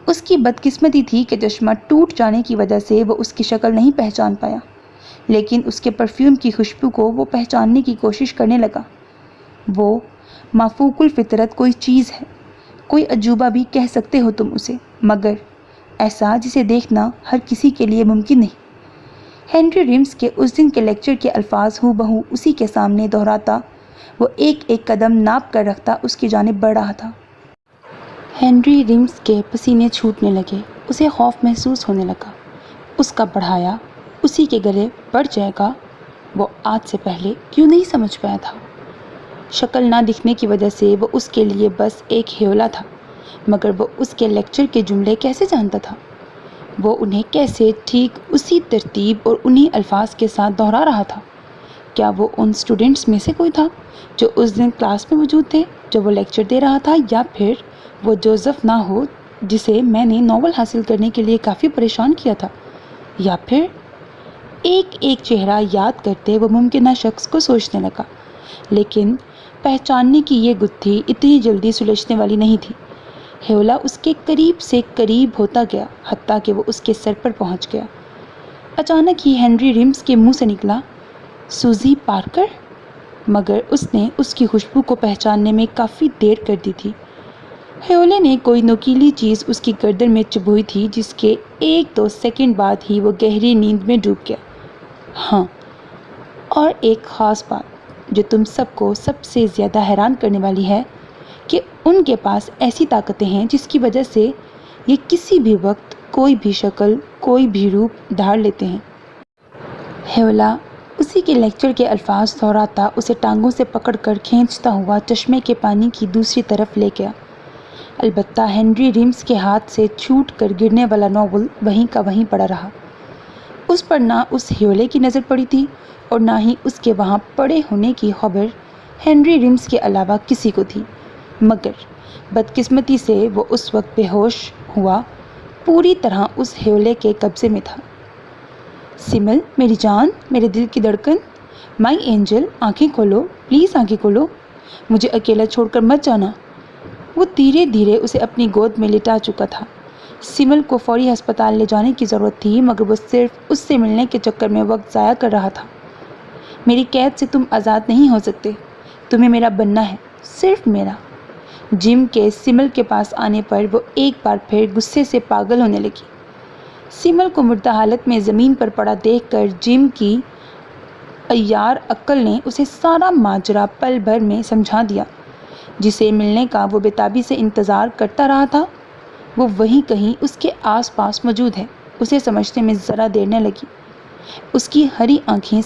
اس کی بدقسمتی تھی کہ چشمہ ٹوٹ جانے کی وجہ سے وہ اس کی شکل نہیں پہچان پایا، لیکن اس کے پرفیوم کی خوشبو کو وہ پہچاننے کی کوشش کرنے لگا۔ وہ مافوق الفطرت کوئی چیز ہے، کوئی عجوبہ بھی کہہ سکتے ہو تم اسے، مگر ایسا جسے دیکھنا ہر کسی کے لیے ممکن نہیں۔ ہنری ریمز کے اس دن کے لیکچر کے الفاظ ہو بہو اسی کے سامنے دہراتا وہ ایک ایک قدم ناپ کر رکھتا اس کی جانب بڑھ رہا تھا۔ ہنری ریمز کے پسینے چھوٹنے لگے، اسے خوف محسوس ہونے لگا۔ اس کا بڑھایا اسی کے گلے بڑھ جائے گا، وہ آج سے پہلے کیوں نہیں سمجھ پایا تھا؟ شکل نہ دکھنے کی وجہ سے وہ اس کے لیے بس ایک ہیولا تھا، مگر وہ اس کے لیکچر کے جملے کیسے جانتا تھا؟ وہ انہیں کیسے ٹھیک اسی ترتیب اور انہی الفاظ کے ساتھ دہرا رہا تھا؟ کیا وہ ان اسٹوڈنٹس میں سے کوئی تھا جو اس دن کلاس میں موجود تھے جب وہ لیکچر دے رہا تھا، یا پھر وہ جوزف نہ ہو جسے میں نے ناول حاصل کرنے کے لیے کافی پریشان کیا تھا، یا پھر ایک ایک چہرہ یاد کرتے وہ ممکنہ شخص کو سوچنے لگا، لیکن پہچاننے کی یہ گتھی اتنی جلدی سلجھنے والی نہیں تھی۔ ہیولا اس کے قریب سے قریب ہوتا گیا، حتیٰ کہ وہ اس کے سر پر پہنچ گیا۔ اچانک ہی ہنری ریمز کے منہ سے نکلا، سوزی پارکر؟ مگر اس نے اس کی خوشبو کو پہچاننے میں کافی دیر کر دی تھی۔ ہیولے نے کوئی نوکیلی چیز اس کی گردن میں چبھوئی تھی، جس کے 1-2 سیکنڈ بعد ہی وہ گہری نیند میں ڈوب گیا۔ ہاں، اور ایک خاص بات جو تم سب کو سب سے زیادہ حیران کرنے والی ہے کہ ان کے پاس ایسی طاقتیں ہیں جس کی وجہ سے یہ کسی بھی وقت کوئی بھی شکل، کوئی بھی روپ دھار لیتے ہیں۔ ہیولا اسی کے لیکچر کے الفاظ دہراتا اسے ٹانگوں سے پکڑ کر کھینچتا ہوا چشمے کے پانی کی دوسری طرف لے گیا۔ البتہ ہنری ریمز کے ہاتھ سے چھوٹ کر گرنے والا ناول وہیں کا وہیں پڑا رہا۔ اس پر نہ اس ہیولے کی نظر پڑی تھی اور نہ ہی اس کے وہاں پڑے ہونے کی خبر ہنری ریمز کے علاوہ کسی کو تھی، مگر بدقسمتی سے وہ اس وقت بے ہوش ہوا پوری طرح اس ہیولے کے قبضے میں تھا۔ سمل، میری جان، میرے دل کی دھڑکن، مائی اینجل، آنکھیں کھولو، پلیز آنکھیں کھولو، مجھے اکیلا چھوڑ کر مت جانا۔ وہ دھیرے دھیرے اسے اپنی گود میں لٹا چکا تھا۔ سمل کو فوری ہسپتال لے جانے کی ضرورت تھی، مگر وہ صرف اس سے ملنے کے چکر میں وقت ضائع کر رہا تھا۔ میری قید سے تم آزاد نہیں ہو سکتے، تمہیں میرا بننا ہے، صرف میرا۔ جم کے سمل کے پاس آنے پر وہ ایک بار پھر غصے سے پاگل ہونے لگی۔ سمل کو مردہ حالت میں زمین پر پڑا دیکھ کر جم کی عیار عقل نے اسے سارا ماجرا پل بھر میں سمجھا دیا۔ جسے ملنے کا وہ بےتابی سے انتظار کرتا رہا تھا، وہ وہیں کہیں اس کے آس پاس موجود ہے۔ اسے سمجھنے میں ذرا دیر نہ لگی۔ اس کی ہری آنکھیں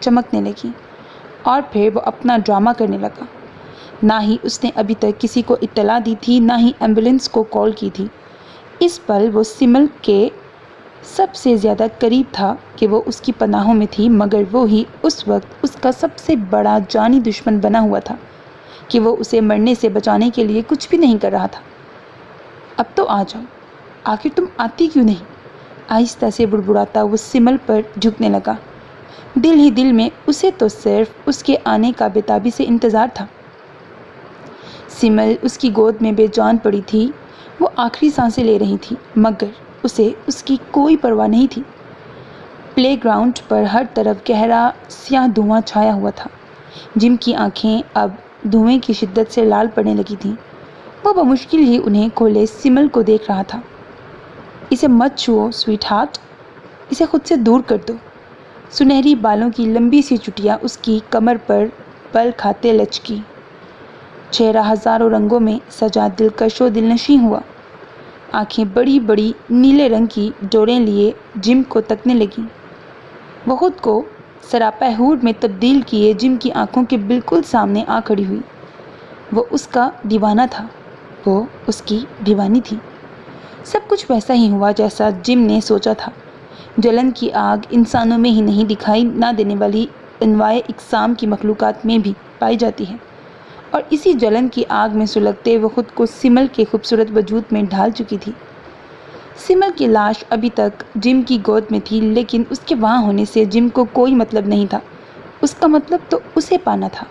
چمکنے لگیں اور پھر وہ اپنا ڈرامہ کرنے لگا۔ نہ ہی اس نے ابھی تک کسی کو اطلاع دی تھی، نہ ہی ایمبولینس کو کال کی تھی۔ اس پل وہ سمل کے سب سے زیادہ قریب تھا کہ وہ اس کی پناہوں میں تھی، مگر وہی اس وقت اس کا سب سے بڑا جانی دشمن بنا ہوا تھا کہ وہ اسے مرنے سے بچانے کے لیے کچھ بھی نہیں کر رہا تھا۔ اب تو آ جاؤ، آخر تم آتی کیوں نہیں؟ آہستہ سے بڑبڑاتا وہ سمل پر جھکنے لگا۔ دل ہی دل میں اسے تو صرف اس کے آنے کا بے سے انتظار تھا۔ سمل اس کی گود میں بے جان پڑی تھی، وہ آخری سانسیں لے رہی تھی، مگر اسے اس کی کوئی پرواہ نہیں تھی۔ پلے گراؤنڈ پر ہر طرف گہرا سیاہ دھواں چھایا ہوا تھا۔ جم کی آنکھیں اب دھوئیں کی شدت سے لال پڑنے لگی تھیں۔ وہ بمشکل ہی انہیں کھولے سمل کو دیکھ رہا تھا۔ اسے مت چھوؤ سویٹ ہارٹ، اسے خود سے دور کر دو۔ سنہری بالوں کی لمبی سی چٹیاں اس کی کمر پر بل کھاتے لچکی۔ چہرہ ہزاروں رنگوں میں سجا دلکش و دلنشیں ہوا۔ آنکھیں بڑی بڑی نیلے رنگ کی ڈوریں لیے جم کو تکنے لگیں۔ وہ خود کو سراپا حور میں تبدیل کیے جم کی آنکھوں کے بالکل سامنے آ کھڑی ہوئی۔ وہ اس کا دیوانہ تھا، وہ اس کی دیوانی تھی۔ سب کچھ ویسا ہی ہوا جیسا جم نے سوچا تھا۔ جلن کی آگ انسانوں میں ہی نہیں، دکھائی نہ دینے والی انواع اقسام کی مخلوقات میں بھی پائی جاتی ہے، اور اسی جلن کی آگ میں سلگتے وہ خود کو سمل کے خوبصورت وجود میں ڈھال چکی تھی۔ سمل کی لاش ابھی تک جم کی گود میں تھی، لیکن اس کے وہاں ہونے سے جم کو کوئی مطلب نہیں تھا۔ اس کا مطلب تو اسے پانا تھا،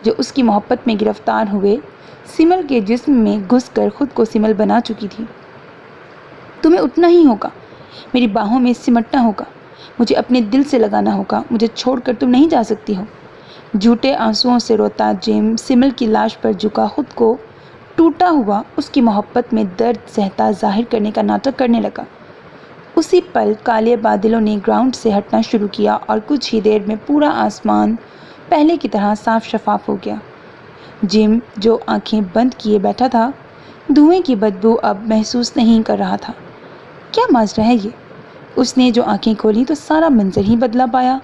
جو اس کی محبت میں گرفتار ہوئے سمل کے جسم میں گھس کر خود کو سمل بنا چکی تھی۔ تمہیں اٹھنا ہی ہوگا، میری باہوں میں سمٹنا ہوگا، مجھے اپنے دل سے لگانا ہوگا، مجھے چھوڑ کر تم نہیں جا سکتی ہو۔ جھوٹے آنسوؤں سے روتا جم سمل کی لاش پر جھکا خود کو ٹوٹا ہوا اس کی محبت میں درد سہتا ظاہر کرنے کا ناٹک کرنے لگا۔ اسی پل کالے بادلوں نے گراؤنڈ سے ہٹنا شروع کیا اور کچھ ہی دیر میں پورا آسمان پہلے کی طرح صاف شفاف ہو گیا۔ جم جو آنکھیں بند کیے بیٹھا تھا، دھوئیں کی بدبو اب محسوس نہیں کر رہا تھا۔ کیا ماجرا ہے یہ؟ اس نے جو آنکھیں کھولیں تو سارا منظر ہی بدلا پایا۔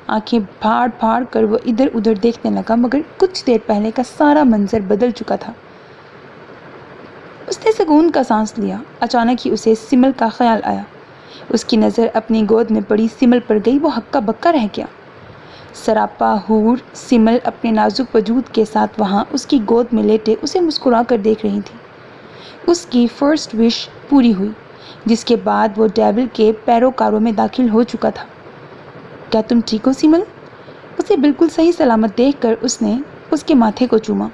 آنکھیں پھاڑ پھاڑ کر وہ ادھر ادھر دیکھنے لگا، مگر کچھ دیر پہلے کا سارا منظر بدل چکا تھا۔ اس نے سکون کا سانس لیا۔ اچانک ہی اسے سمل کا خیال آیا۔ اس کی نظر اپنی گود میں پڑی سمل پر گئی، وہ ہکا بکا رہ گیا۔ سراپا حور سمل اپنے نازک وجود کے ساتھ وہاں اس کی گود میں لیٹے اسے مسکرا کر دیکھ رہی تھی۔ اس کی فرسٹ وش پوری ہوئی، جس کے بعد وہ ڈیول کے پیروکاروں میں داخل ہو چکا تھا۔ کیا تم ٹھیک ہو سمل؟ اسے بالکل صحیح سلامت دیکھ کر اس نے اس کے ماتھے کو چوما۔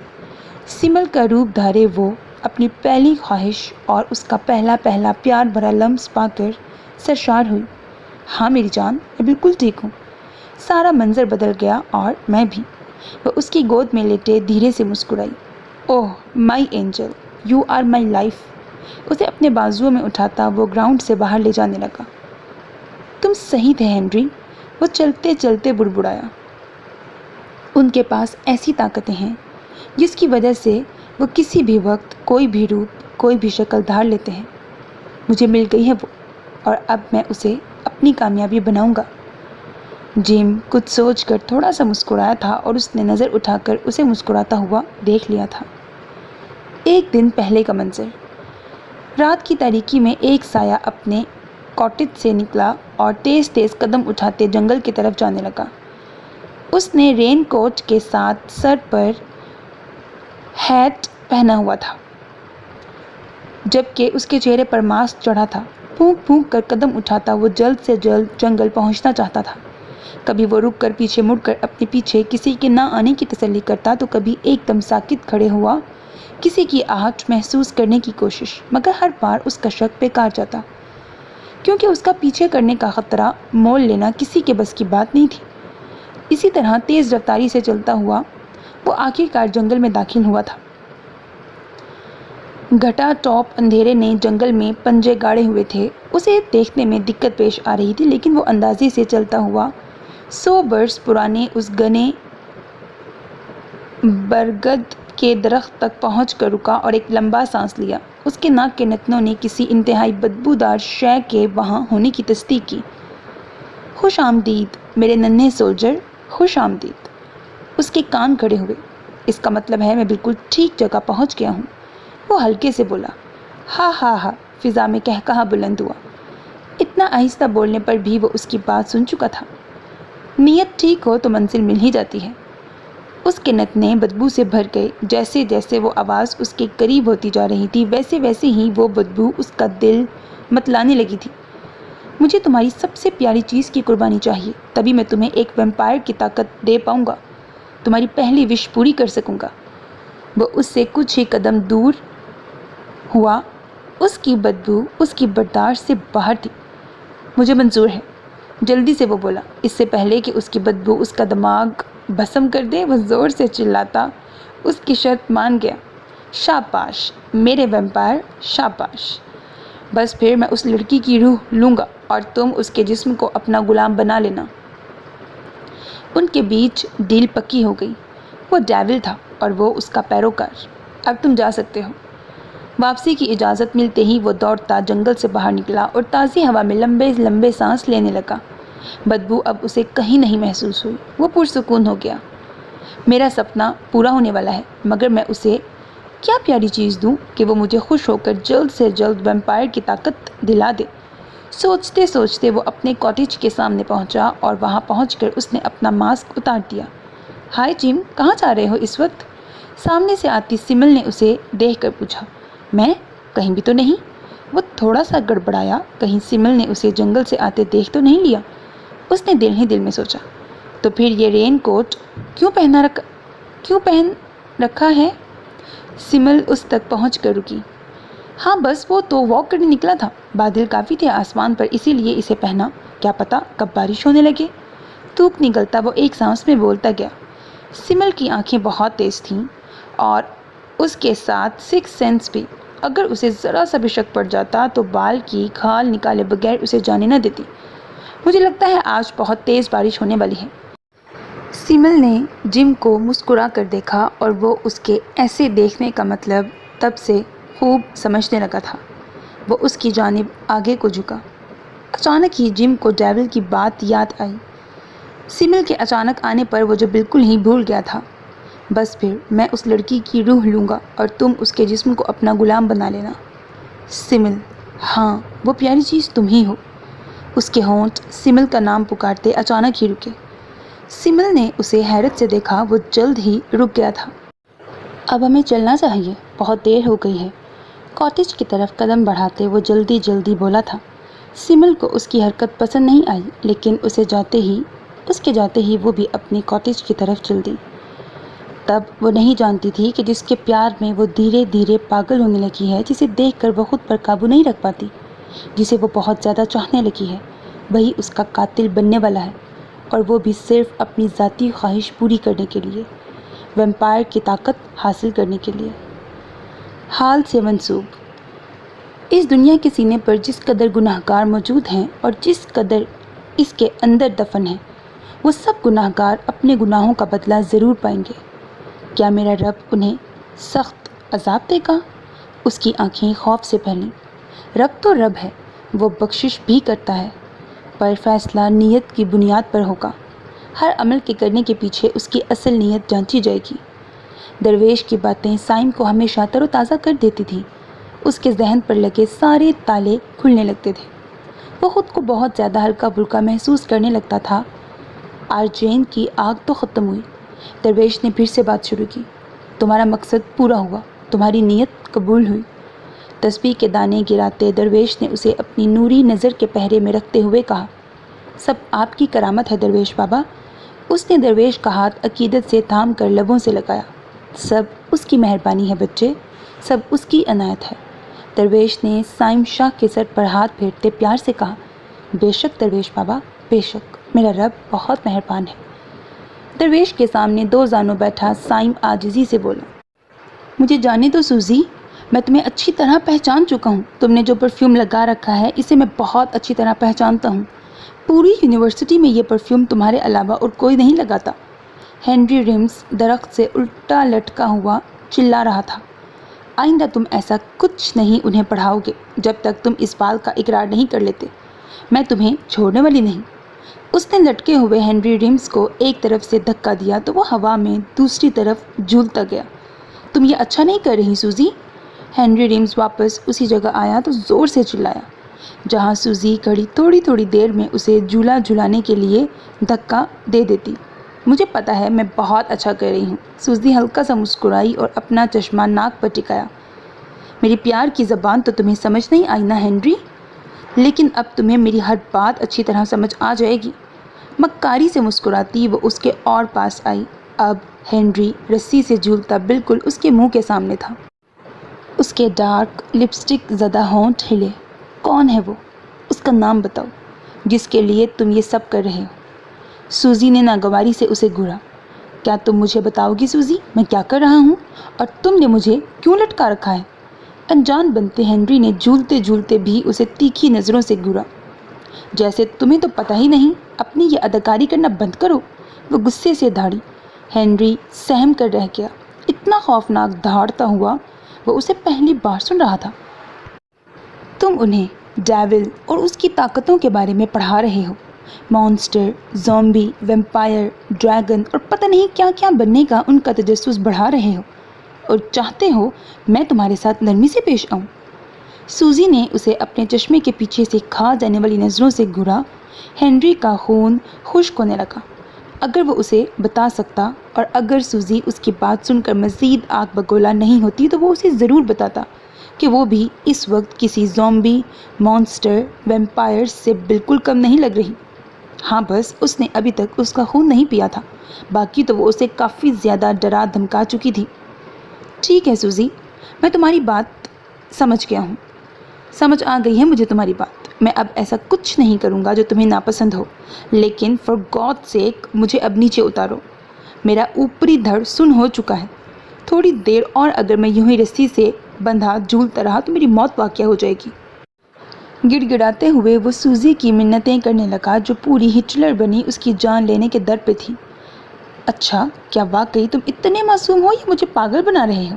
سمل کا روپ دھارے وہ اپنی پہلی خواہش اور اس کا پہلا پیار بھرا لمس پا کر سرشار ہوئی۔ ہاں میری جان، میں بالکل ٹھیک ہوں۔ سارا منظر بدل گیا اور میں بھی۔ وہ اس کی گود میں لیٹے دھیرے سے مسکرائی۔ Oh my angel, you are my life. اسے اپنے بازوؤں میں اٹھاتا وہ گراؤنڈ سے باہر لے جانے لگا۔ تم صحیح تھے ہنری، وہ چلتے چلتے بڑبڑایا۔ ان کے پاس ایسی طاقتیں ہیں جس کی وجہ سے وہ کسی بھی وقت کوئی بھی روپ، کوئی بھی شکل دھار لیتے ہیں۔ مجھے مل گئی ہے وہ، اور اب میں اسے اپنی کامیابی بناؤں گا۔ جم کچھ سوچ کر تھوڑا سا مسکرایا تھا اور اس نے نظر اٹھا کر اسے مسکراتا ہوا دیکھ لیا تھا۔ ایک دن پہلے کا منظر۔ رات کی تاریکی میں ایک سایہ اپنے کاٹیج سے نکلا اور تیز تیز قدم اٹھاتے جنگل کی طرف جانے لگا۔ اس نے رین کوٹ کے ساتھ سر پر ہیٹ پہنا ہوا تھا، جبکہ اس کے چہرے پر ماسک چڑھا تھا۔ پھونک پھونک کر قدم اٹھاتا وہ جلد سے جلد جنگل پہنچنا چاہتا تھا۔ کبھی وہ رک کر پیچھے مڑ کر اپنے پیچھے کسی کے نہ آنے کی تسلی کرتا، تو کبھی ایک دم ساکت کھڑے ہوا کسی کی آہٹ محسوس کرنے کی کوشش، مگر ہر بار اس کا شک بیکار جاتا، کیونکہ اس کا پیچھے کرنے کا خطرہ مول لینا کسی کے بس کی بات نہیں تھی۔ اسی طرح تیز رفتاری سے چلتا ہوا وہ آخرکار جنگل میں داخل ہوا تھا۔ گھٹا ٹاپ اندھیرے نے جنگل میں پنجے گاڑے ہوئے تھے۔ اسے دیکھنے میں دقت پیش آ رہی تھی، لیکن وہ اندازے سے چلتا ہوا 100 برس پرانے اس گھنے برگد کے درخت تک پہنچ کر رکا اور ایک لمبا سانس لیا۔ اس کے ناک کے نتنوں نے کسی انتہائی بدبودار شے کے وہاں ہونے کی تصدیق کی۔ خوش آمدید میرے ننھے سولجر، خوش آمدید۔ اس کے کان کھڑے ہوئے۔ اس کا مطلب ہے میں بالکل ٹھیک جگہ پہنچ گیا ہوں۔ وہ ہلکے سے بولا۔ ہاں ہاں ہاں، فضا میں کہا بلند ہوا۔ اتنا آہستہ بولنے پر بھی وہ اس کی بات سن چکا تھا۔ نیت ٹھیک ہو تو منزل مل ہی جاتی ہے۔ اس کے نتنے بدبو سے بھر گئے۔ جیسے جیسے وہ آواز اس کے قریب ہوتی جا رہی تھی ویسے ویسے ہی وہ بدبو اس کا دل متلانے لگی تھی۔ مجھے تمہاری سب سے پیاری چیز کی قربانی چاہیے، تبھی میں تمہیں ایک ویمپائر کی طاقت دے پاؤں گا، تمہاری پہلی وش پوری کر سکوں گا۔ وہ اس سے کچھ ہی قدم دور ہوا۔ اس کی بدبو اس کی برداشت سے باہر تھی۔ مجھے منظور ہے، جلدی سے وہ بولا۔ اس سے پہلے کہ اس کی بدبو اس کا دماغ بھسم کر دے وہ زور سے چلاتا اس کی شرط مان گیا۔ شاباش میرے ویمپائر، شاباش۔ بس پھر میں اس لڑکی کی روح لوں گا اور تم اس کے جسم کو اپنا غلام بنا لینا۔ ان کے بیچ ڈیل پکی ہو گئی۔ وہ ڈیول تھا اور وہ اس کا پیروکار۔ اب تم جا سکتے ہو۔ واپسی کی اجازت ملتے ہی وہ دوڑتا جنگل سے باہر نکلا اور تازی ہوا میں لمبے لمبے سانس لینے لگا۔ بدبو اب اسے کہیں نہیں محسوس ہوئی۔ وہ پرسکون ہو گیا۔ میرا سپنا پورا ہونے والا ہے، مگر میں اسے کیا پیاری چیز دوں کہ وہ مجھے خوش ہو کر جلد سے جلد ویمپائر کی طاقت دلا دے۔ سوچتے سوچتے وہ اپنے کاٹیج کے سامنے پہنچا اور وہاں پہنچ کر اس نے اپنا ماسک اتار دیا۔ ہائے جم، کہاں جا رہے ہو اس وقت؟ سامنے سے آتی سمل نے اسے دیکھ کر پوچھا۔ میں کہیں بھی تو نہیں۔ وہ تھوڑا سا گڑبڑایا، کہیں سمل نے اسے جنگل سے آتے دیکھ تو نہیں لیا۔ اس نے دل ہی دل میں سوچا، تو پھر یہ رین کوٹ کیوں پہن رکھا ہے؟ سمل اس تک پہنچ کر رکی۔ ہاں بس وہ تو واک کرنے نکلا تھا، بادل کافی تھے آسمان پر اسی لیے اسے پہنا، کیا پتا کب بارش ہونے لگے۔ تھوک نکلتا وہ ایک سانس میں بولتا گیا۔ سمل کی آنکھیں بہت تیز تھیں اور اس کے ساتھ سکس سینس بھی۔ اگر اسے ذرا سا بھی شک پڑ جاتا تو بال کی کھال نکالے بغیر اسے جانے نہ دیتی۔ مجھے لگتا ہے آج بہت تیز بارش ہونے والی ہے۔ سمل نے جم کو مسکرا کر دیکھا اور وہ اس کے ایسے دیکھنے کا مطلب تب سے خوب سمجھنے لگا تھا۔ وہ اس کی جانب آگے کو جھکا۔ اچانک ہی جم کو ڈیول کی بات یاد آئی۔ سمل کے اچانک آنے پر وہ جو بالکل ہی بھول گیا تھا۔ بس پھر میں اس لڑکی کی روح لوں گا اور تم اس کے جسم کو اپنا غلام بنا لینا۔ سمل، ہاں وہ پیاری چیز تم ہی ہو۔ اس کے ہونٹ سمل کا نام پکارتے اچانک ہی رکے۔ سمل نے اسے حیرت سے دیکھا، وہ جلد ہی رک گیا تھا۔ اب ہمیں چلنا چاہیے، بہت دیر ہو گئی ہے۔ کاٹیج کی طرف قدم بڑھاتے وہ جلدی جلدی بولا تھا۔ سمل کو اس کی حرکت پسند نہیں آئی، لیکن اس کے جاتے ہی وہ بھی اپنی کاٹیج کی طرف چل دی۔ تب وہ نہیں جانتی تھی کہ جس کے پیار میں وہ دھیرے دھیرے پاگل ہونے لگی ہے، جسے دیکھ کر وہ خود پر قابو نہیں رکھ پاتی، جسے وہ بہت زیادہ چاہنے لگی ہے، وہی اس کا قاتل بننے والا ہے، اور وہ بھی صرف اپنی ذاتی خواہش پوری کرنے کے لیے، ویمپائر کی طاقت حاصل کرنے کے لیے۔ حال سے منسوب۔ اس دنیا کے سینے پر جس قدر گناہ گار موجود ہیں اور جس قدر اس کے اندر دفن ہیں، وہ سب گناہ گار اپنے گناہوں کا بدلہ ضرور پائیں گے۔ کیا میرا رب انہیں سخت عذاب دے گا؟ اس کی آنکھیں خوف سے پھیلیں۔ رب تو رب ہے، وہ بخشش بھی کرتا ہے، پر فیصلہ نیت کی بنیاد پر ہوگا۔ ہر عمل کے کرنے کے پیچھے اس کی اصل نیت جانچی جائے گی۔ درویش کی باتیں سائم کو ہمیشہ تر و تازہ کر دیتی تھیں۔ اس کے ذہن پر لگے سارے تالے کھلنے لگتے تھے۔ وہ خود کو بہت زیادہ ہلکا پھلکا محسوس کرنے لگتا تھا۔ آرجین کی آگ تو ختم ہوئی۔ درویش نے پھر سے بات شروع کی۔ تمہارا مقصد پورا ہوا، تمہاری نیت قبول ہوئی۔ تسبیح کے دانے گراتے درویش نے اسے اپنی نوری نظر کے پہرے میں رکھتے ہوئے کہا، سب آپ کی کرامت ہے درویش بابا۔ اس نے درویش کا ہاتھ عقیدت سے تھام کر لبوں سے لگایا۔ سب اس کی مہربانی ہے بچے، سب اس کی عنایت ہے۔ درویش نے سائم شاہ کے سر پر ہاتھ پھیرتے پیار سے کہا، بے شک درویش بابا، بے شک، میرا رب بہت مہربان ہے۔ درویش کے سامنے دو زانوں بیٹھا سائم عاجزی سے بولا، مجھے جانے دو سوزی، میں تمہیں اچھی طرح پہچان چکا ہوں۔ تم نے جو پرفیوم لگا رکھا ہے اسے میں بہت اچھی طرح پہچانتا ہوں۔ پوری یونیورسٹی میں یہ پرفیوم تمہارے علاوہ اور کوئی نہیں لگاتا۔ ہنری ریمز درخت سے الٹا لٹکا ہوا چلا رہا تھا، آئندہ تم ایسا کچھ نہیں انہیں پڑھاؤ گے جب تک تم اس بات کا اقرار نہیں کر لیتے۔ میں تمہیں چھوڑنے والی نہیں۔ اس نے لٹکے ہوئے ہنری ریمز کو ایک طرف سے دھکا دیا تو وہ ہوا میں دوسری طرف جھولتا گیا۔ تم یہ اچھا نہیں کر رہی سوزی۔ ہنری ریمز واپس اسی جگہ آیا تو زور سے چلایا جہاں سوزی کھڑی تھوڑی دیر میں اسے جھولا جھلانے کے لیے دھکا دے دیتی۔ مجھے پتا ہے میں بہت اچھا کر رہی ہوں۔ سوزی ہلکا سا مسکرائی اور اپنا چشمہ ناک پر ٹکایا۔ میری پیار کی زبان تو تمہیں سمجھ نہیں آئی نا ہنری، لیکن اب تمہیں میری ہر بات اچھی طرح سمجھ آ جائے گی۔ مکاری سے مسکراتی وہ اس کے اور پاس آئی۔ اب ہنری رسی سے جھولتا بالکل اس کے منہ کے سامنے تھا۔ اس کے ڈارک لپسٹک زدہ ہونٹ ہلے۔ کون ہے وہ؟ اس کا نام بتاؤ جس کے لیے تم یہ سب کر رہے ہو۔ سوزی نے ناگواری سے اسے گھورا۔ کیا تم مجھے بتاؤ گی سوزی میں کیا کر رہا ہوں اور تم نے مجھے کیوں لٹکا رکھا ہے؟ انجان بنتے ہنری نے جھولتے جھولتے بھی اسے تیکھی نظروں سے گھورا۔ جیسے تمہیں تو پتہ ہی نہیں، اپنی یہ اداکاری کرنا بند کرو۔ وہ غصے سے دھاڑی۔ ہنری سہم کر رہ گیا۔ اتنا خوفناک دھاڑتا ہوا وہ اسے پہلی بار سن رہا تھا۔ تم انہیں ڈیول اور اس کی طاقتوں کے بارے میں پڑھا رہے ہو، مانسٹر، زومبی، ویمپائر، ڈریگن اور پتہ نہیں کیا کیا بننے کا ان کا تجسس بڑھا رہے ہو، اور چاہتے ہو میں تمہارے ساتھ نرمی سے پیش آؤں۔ سوزی نے اسے اپنے چشمے کے پیچھے سے کھا جانے والی نظروں سے گھورا۔ ہنری کا خون خشک ہونے لگا۔ اگر وہ اسے بتا سکتا اور اگر سوزی اس کی بات سن کر مزید آگ بگولا نہیں ہوتی تو وہ اسے ضرور بتاتا کہ وہ بھی اس وقت کسی زومبی، مانسٹر، ویمپائر سے بالکل کم نہیں لگ رہی۔ ہاں بس اس نے ابھی تک اس کا خون نہیں پیا تھا، باقی تو وہ اسے کافی زیادہ ڈرا دھمکا چکی تھی۔ ٹھیک ہے سوزی، میں تمہاری بات سمجھ گیا ہوں۔ سمجھ آ گئی ہے مجھے تمہاری بات۔ میں اب ایسا کچھ نہیں کروں گا جو تمہیں ناپسند ہو، لیکن فار گاڈ سیک مجھے اب نیچے اتارو۔ میرا اوپری دھڑ سن ہو چکا ہے۔ تھوڑی دیر اور اگر میں یوں ہی رسی سے بندھا جھولتا رہا تو میری موت واقع ہو جائے گی۔ گڑ گڑاتے ہوئے وہ سوزی کی منتیں کرنے لگا جو پوری ہٹلر بنی اس کی جان لینے کے در پہ تھی۔ اچھا، کیا واقعی تم اتنے معصوم ہو یا مجھے پاگل بنا رہے ہو؟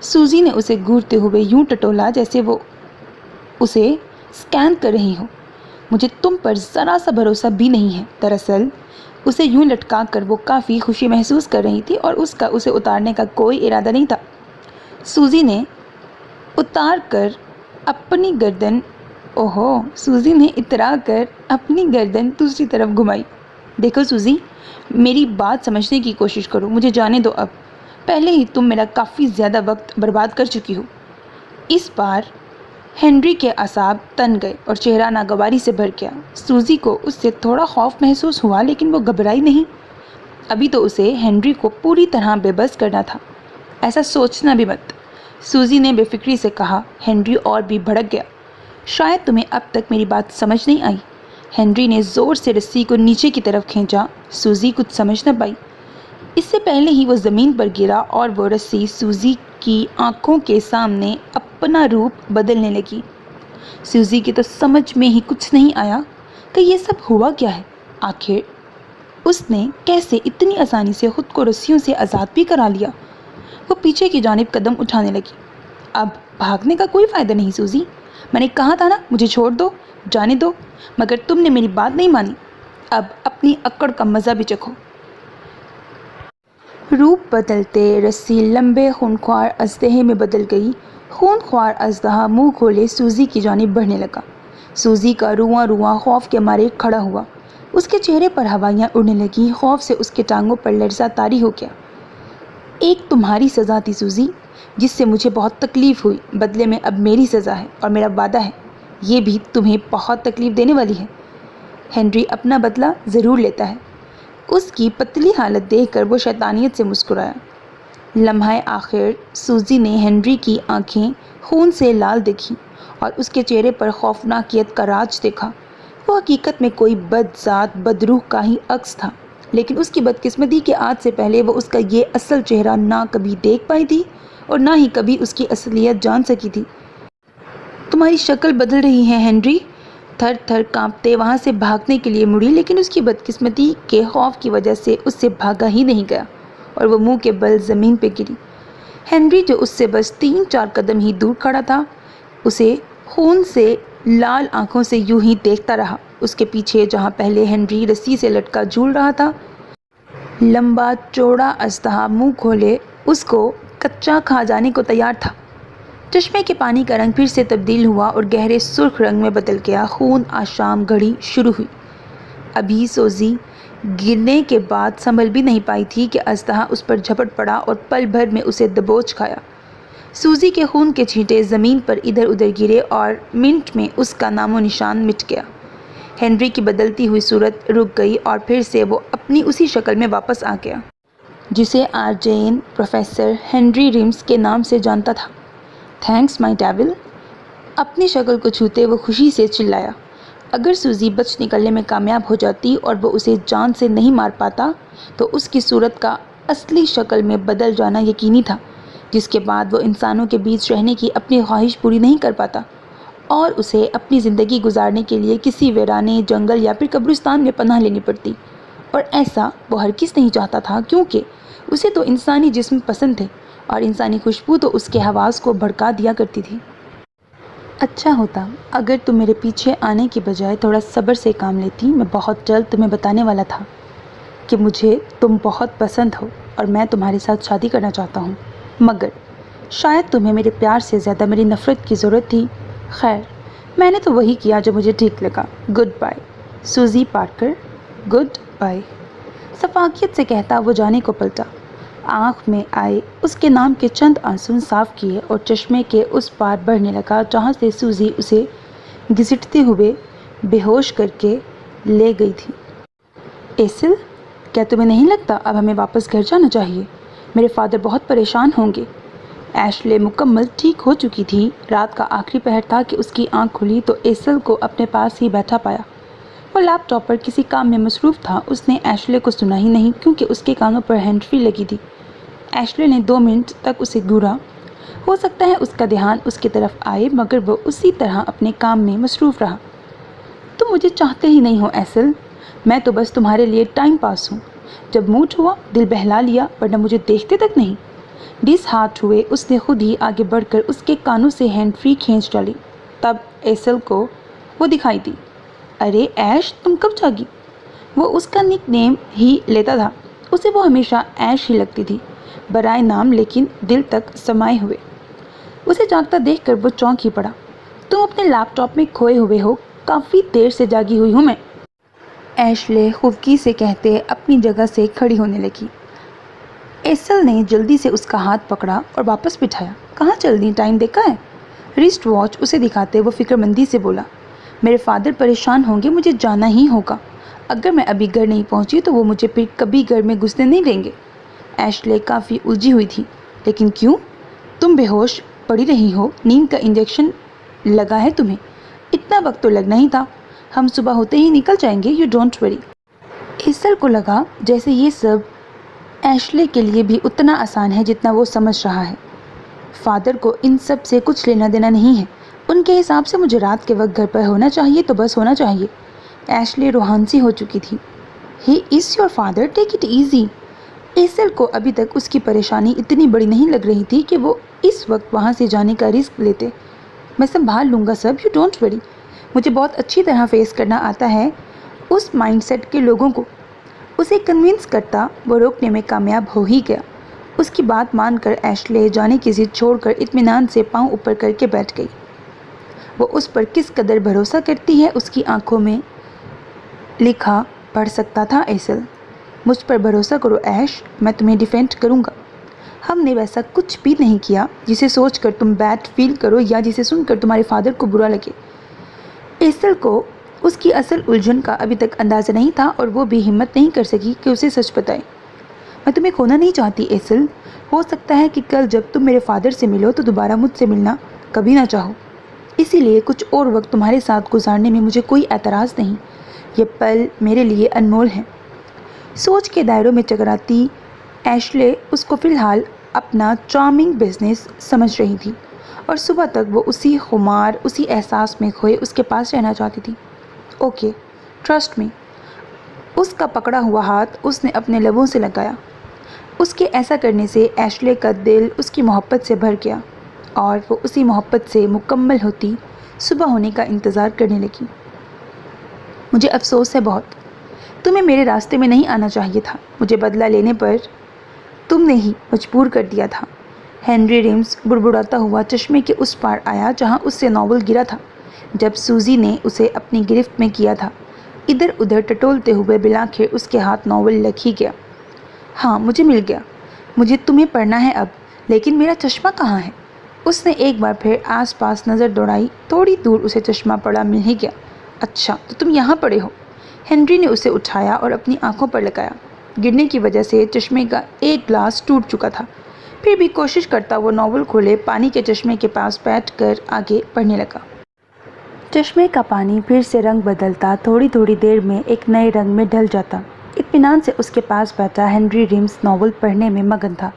سوزی نے اسے گھورتے ہوئے یوں ٹٹولا جیسے وہ اسے سکین کر رہی ہو۔ مجھے تم پر ذرا سا بھروسہ بھی نہیں ہے۔ دراصل اسے یوں لٹکا کر وہ کافی خوشی محسوس کر رہی تھی اور اس کا اسے اتارنے کا کوئی ارادہ نہیں تھا۔ سوزی نے اترا کر اپنی گردن دوسری طرف گھمائی۔ دیکھو سوزی، میری بات سمجھنے کی کوشش کرو، مجھے جانے دو اب۔ پہلے ہی تم میرا کافی زیادہ وقت برباد کر چکی ہو۔ اس بار ہنری کے اعصاب تن گئے اور چہرہ ناگواری سے بھر گیا۔ سوزی کو اس سے تھوڑا خوف محسوس ہوا لیکن وہ گھبرائی نہیں۔ ابھی تو اسے ہنری کو پوری طرح بے بس کرنا تھا۔ ایسا سوچنا بھی مت، سوزی نے بے فکری سے کہا۔ ہنری اور بھی بھڑک گیا۔ شاید تمہیں اب تک میری بات سمجھ نہیں آئی۔ ہنری نے زور سے رسی کو نیچے کی طرف کھینچا۔ سوزی کچھ سمجھ نہ پائی۔ اس سے پہلے ہی وہ زمین پر گرا اور وہ رسی سوزی کی آنکھوں کے سامنے اپنا روپ بدلنے لگی۔ سوزی کی تو سمجھ میں ہی کچھ نہیں آیا کہ یہ سب ہوا کیا ہے۔ آخر اس نے کیسے اتنی آسانی سے خود کو رسیوں سے آزاد بھی کرا لیا۔ وہ پیچھے کی جانب قدم اٹھانے لگی۔ اب بھاگنے کا کوئی فائدہ نہیں سوزی، میں نے کہا تھا نا مجھے چھوڑ دو، جانے دو، مگر تم نے میری بات نہیں مانی۔ اب اپنی اکڑ کا مزہ بھی چکھو۔ روپ بدلتے رسی لمبے خونخوار اژدہے میں بدل گئی۔ خونخوار اژدہا منہ کھولے سوزی کی جانب بڑھنے لگا۔ سوزی کا رواں رواں خوف کے مارے کھڑا ہوا۔ اس کے چہرے پر ہوائیاں اڑنے لگیں، خوف سے اس کے ٹانگوں پر لرزہ طاری ہو گیا۔ ایک تمہاری سزا تھی سوزی، جس سے مجھے بہت تکلیف ہوئی، بدلے میں اب میری سزا ہے اور میرا وعدہ ہے یہ بھی تمہیں بہت تکلیف دینے والی ہے۔ ہنری اپنا بدلہ ضرور لیتا ہے۔ اس کی پتلی حالت دیکھ کر وہ شیطانیت سے مسکرایا۔ لمحہ آخر سوزی نے ہنری کی آنکھیں خون سے لال دیکھیں اور اس کے چہرے پر خوفناکیت کا راج دیکھا۔ وہ حقیقت میں کوئی بد ذات بدروح کا ہی عکس تھا، لیکن اس کی بدقسمتی کے آج سے پہلے وہ اس کا یہ اصل چہرہ نہ کبھی دیکھ پائی تھی اور نہ ہی کبھی اس کی اصلیت جان سکی تھی۔ تمہاری شکل بدل رہی ہے ہنری۔ تھر تھر کانپتے وہاں سے بھاگنے کے لیے مڑی، لیکن اس کی بدقسمتی کے خوف کی وجہ سے اس سے بھاگا ہی نہیں گیا اور وہ منہ کے بل زمین پہ گری۔ ہنری جو اس سے بس 3-4 قدم ہی دور کھڑا تھا، اسے خون سے لال آنکھوں سے یوں ہی دیکھتا رہا۔ اس کے پیچھے جہاں پہلے ہنری رسی سے لٹکا جھول رہا تھا، لمبا چوڑا اژدہا منہ کھولے اس کو کچا کھا جانے کو تیار تھا۔ چشمے کے پانی کا رنگ پھر سے تبدیل ہوا اور گہرے سرخ رنگ میں بدل گیا۔ خون آشام گھڑی شروع ہوئی۔ ابھی سوزی گرنے کے بعد سنبھل بھی نہیں پائی تھی کہ اژدہا اس پر جھپٹ پڑا اور پل بھر میں اسے دبوچ کھایا۔ سوزی کے خون کے چھینٹے زمین پر ادھر ادھر گرے اور منٹ میں اس کا نام و نشان مٹ گیا۔ ہنری کی بدلتی ہوئی صورت رک گئی اور پھر سے وہ اپنی اسی شکل میں واپس آ گیا جسے آرجین پروفیسر ہنری ریمز کے نام سے جانتا تھا۔ تھینکس مائی ڈیول، اپنی شکل کو چھوتے وہ خوشی سے چلایا۔ اگر سوزی بچ نکلنے میں کامیاب ہو جاتی اور وہ اسے جان سے نہیں مار پاتا تو اس کی صورت کا اصلی شکل میں بدل جانا یقینی تھا، جس کے بعد وہ انسانوں کے بیچ رہنے کی اپنی خواہش پوری نہیں کر پاتا اور اسے اپنی زندگی گزارنے کے لیے کسی ویرانے جنگل یا پھر قبرستان میں پناہ لینی پڑتی، اور ایسا وہ ہرگز نہیں چاہتا تھا کیونکہ اسے تو انسانی جسم پسند تھے اور انسانی خوشبو تو اس کے حواس کو بھڑکا دیا کرتی تھی۔ اچھا ہوتا اگر تم میرے پیچھے آنے کی بجائے تھوڑا صبر سے کام لیتی۔ میں بہت جلد تمہیں بتانے والا تھا کہ مجھے تم بہت پسند ہو اور میں تمہارے ساتھ شادی کرنا چاہتا ہوں، مگر شاید تمہیں میرے پیار سے زیادہ میری نفرت کی ضرورت تھی۔ خیر، میں نے تو وہی کیا جو مجھے ٹھیک لگا۔ Good bye سوزی Parker, good bye, شفقت سے کہتا وہ جانے کو پلٹا۔ آنکھ میں آئے اس کے نام کے چند آنسو صاف کیے اور چشمے کے اس پار بڑھنے لگا جہاں سے سوزی اسے گھسیٹتے ہوئے بے ہوش کر کے لے گئی تھی۔ ایسل، کیا تمہیں نہیں لگتا اب ہمیں واپس گھر جانا چاہیے؟ میرے فادر بہت پریشان ہوں گے۔ ایشلے مکمل ٹھیک ہو چکی تھی۔ رات کا آخری پہر تھا کہ اس کی آنکھ کھلی تو ایسل کو اپنے پاس ہی بیٹھا پایا۔ وہ لیپ ٹاپ پر کسی کام میں مصروف تھا۔ اس نے ایشلے کو سنا ہی نہیں کیونکہ اس کے کانوں پر ہینڈ فری لگی تھی۔ ایشلے نے 2 منٹ تک اسے گھورا۔ ہو سکتا ہے اس کا دھیان اس کی طرف آئے مگر وہ اسی طرح اپنے کام میں مصروف رہا۔ تم مجھے چاہتے ہی نہیں ہو ایسل، میں تو بس تمہارے لیے ٹائم پاس ہوں۔ جب موڈ ہوا دل بہلا لیا، ورنہ مجھے دیکھتے تک نہیں۔ ڈس ہارٹ ہوئے اس نے خود ہی آگے بڑھ کر اس کے کانوں سے ہینڈ فری کھینچ ڈالی۔ تب ایسل کو وہ دکھائی دی۔ ارے ایش، تم کب جاگی؟ وہ اس کا نک نیم ہی لیتا تھا۔ اسے وہ ہمیشہ ایش ہی لگتی تھی، برائے نام لیکن دل تک سمائے ہوئے۔ اسے جاگتا دیکھ کر وہ چونک ہی پڑا۔ تم اپنے لیپ ٹاپ میں کھوئے ہوئے ہو، کافی دیر سے جاگی ہوئی ہوں میں، ایشلے خفگی سے کہتے اپنی جگہ سے کھڑی ہونے لگی۔ ایسل نے جلدی سے اس کا ہاتھ پکڑا اور واپس بٹھایا۔ کہاں چل دی؟ ٹائم دیکھا ہے؟ رسٹ واچ اسے دکھاتے وہ فکر مندی سے بولا۔ میرے فادر پریشان ہوں گے، مجھے جانا ہی ہوگا۔ اگر میں ابھی گھر نہیں پہنچی تو وہ مجھے پھر کبھی گھر میں گھسنے نہیں دیں گے۔ ایشلے کافی الجھی ہوئی تھی۔ لیکن کیوں؟ تم بے ہوش پڑی رہی ہو، نیند کا انجیکشن لگا ہے تمہیں، اتنا وقت تو لگنا ہی تھا۔ ہم صبح ہوتے ہی نکل جائیں گے، یو ڈونٹ وری۔ ایسل کو لگا جیسے یہ سب ایشلے کے لیے بھی اتنا آسان ہے جتنا وہ سمجھ رہا ہے۔ فادر کو ان سب سے کچھ لینا دینا نہیں ہے، ان کے حساب سے مجھے رات کے وقت گھر پر ہونا چاہیے تو بس ہونا چاہیے۔ ایشلے روحان سی ہو چکی تھی۔ He is your father, take it easy. ایسل کو ابھی تک اس کی پریشانی اتنی بڑی نہیں لگ رہی تھی کہ وہ اس وقت وہاں سے جانے کا رسک لیتے۔ میں سنبھال لوں گا سب، یو ڈونٹ وری۔ مجھے بہت اچھی طرح فیس کرنا آتا ہے اس مائنڈ سیٹ کے لوگوں کو۔ اسے کنونس کرتا وہ روکنے میں کامیاب ہو ہی گیا۔ اس کی بات مان کر ایشلے جانے کی ضد چھوڑ کر اطمینان سے پاؤں اوپر کر کے بیٹھ گئی۔ وہ اس پر کس قدر بھروسہ کرتی ہے اس کی آنکھوں میں لکھا پڑھ سکتا تھا ایسل۔ مجھ پر بھروسہ کرو ایش، میں تمہیں ڈیفینڈ کروں گا۔ ہم نے ویسا کچھ بھی نہیں کیا جسے سوچ کر تم بیڈ فیل کرو یا جسے سن کر تمہارے فادر کو برا لگے۔ ایسل کو اس کی اصل الجھن کا ابھی تک اندازہ نہیں تھا اور وہ بھی ہمت نہیں کر سکی کہ اسے سچ بتائے۔ میں تمہیں کھونا نہیں چاہتی ایسل، ہو سکتا ہے کہ کل جب تم میرے فادر سے ملو تو دوبارہ مجھ سے ملنا کبھی نہ چاہو، اسی لیے کچھ اور وقت تمہارے ساتھ گزارنے میں مجھے کوئی اعتراض نہیں۔ یہ پل میرے لیے انمول ہیں۔ سوچ کے دائروں میں چکراتی ایشلے اس کو فی الحال اپنا چارمنگ بزنس سمجھ رہی تھی اور صبح تک وہ اسی خمار، اسی احساس میں کھوئے اس کے پاس رہنا چاہتی تھی۔ Okay, trust me. اس کا پکڑا ہوا ہاتھ اس نے اپنے لبوں سے لگایا۔ اس کے ایسا کرنے سے ایشلے کا دل اس کی محبت سے بھر گیا اور وہ اسی محبت سے مکمل ہوتی صبح ہونے کا انتظار کرنے لگی۔ مجھے افسوس ہے بہت. تمہیں میرے راستے میں نہیں آنا چاہیے تھا. مجھے بدلہ لینے پر تم نے ہی مجبور کر دیا تھا. ہنری ریمز بڑبڑاتا ہوا چشمے کے اس پار آیا جہاں اس سے ناول گرا تھا جب سوزی نے اسے اپنی گرفت میں کیا تھا. ادھر ادھر ٹٹولتے ہوئے بلاخر اس کے ہاتھ ناول لگ ہی گیا. ہاں مجھے مل گیا. مجھے تمہیں پڑھنا ہے اب. لیکن میرا چشمہ کہاں ہے؟ اس نے ایک بار پھر آس پاس نظر دوڑائی. تھوڑی دور اسے چشمہ پڑا مل ہی گیا. اچھا تو تم یہاں پڑے ہو. ہنری نے اسے اٹھایا اور اپنی آنکھوں پر لگایا. گرنے کی وجہ سے چشمے کا ایک گلاس ٹوٹ چکا تھا. پھر بھی کوشش کرتا وہ ناول کھولے پانی کے چشمے کے پاس بیٹھ کر آگے پڑھنے لگا. چشمے کا پانی پھر سے رنگ بدلتا. تھوڑی تھوڑی دیر میں ایک نئے رنگ میں ڈھل جاتا. اطمینان سے اس کے پاس بیٹھا ہنری ریمز ناول پڑھنے میں مگن تھا.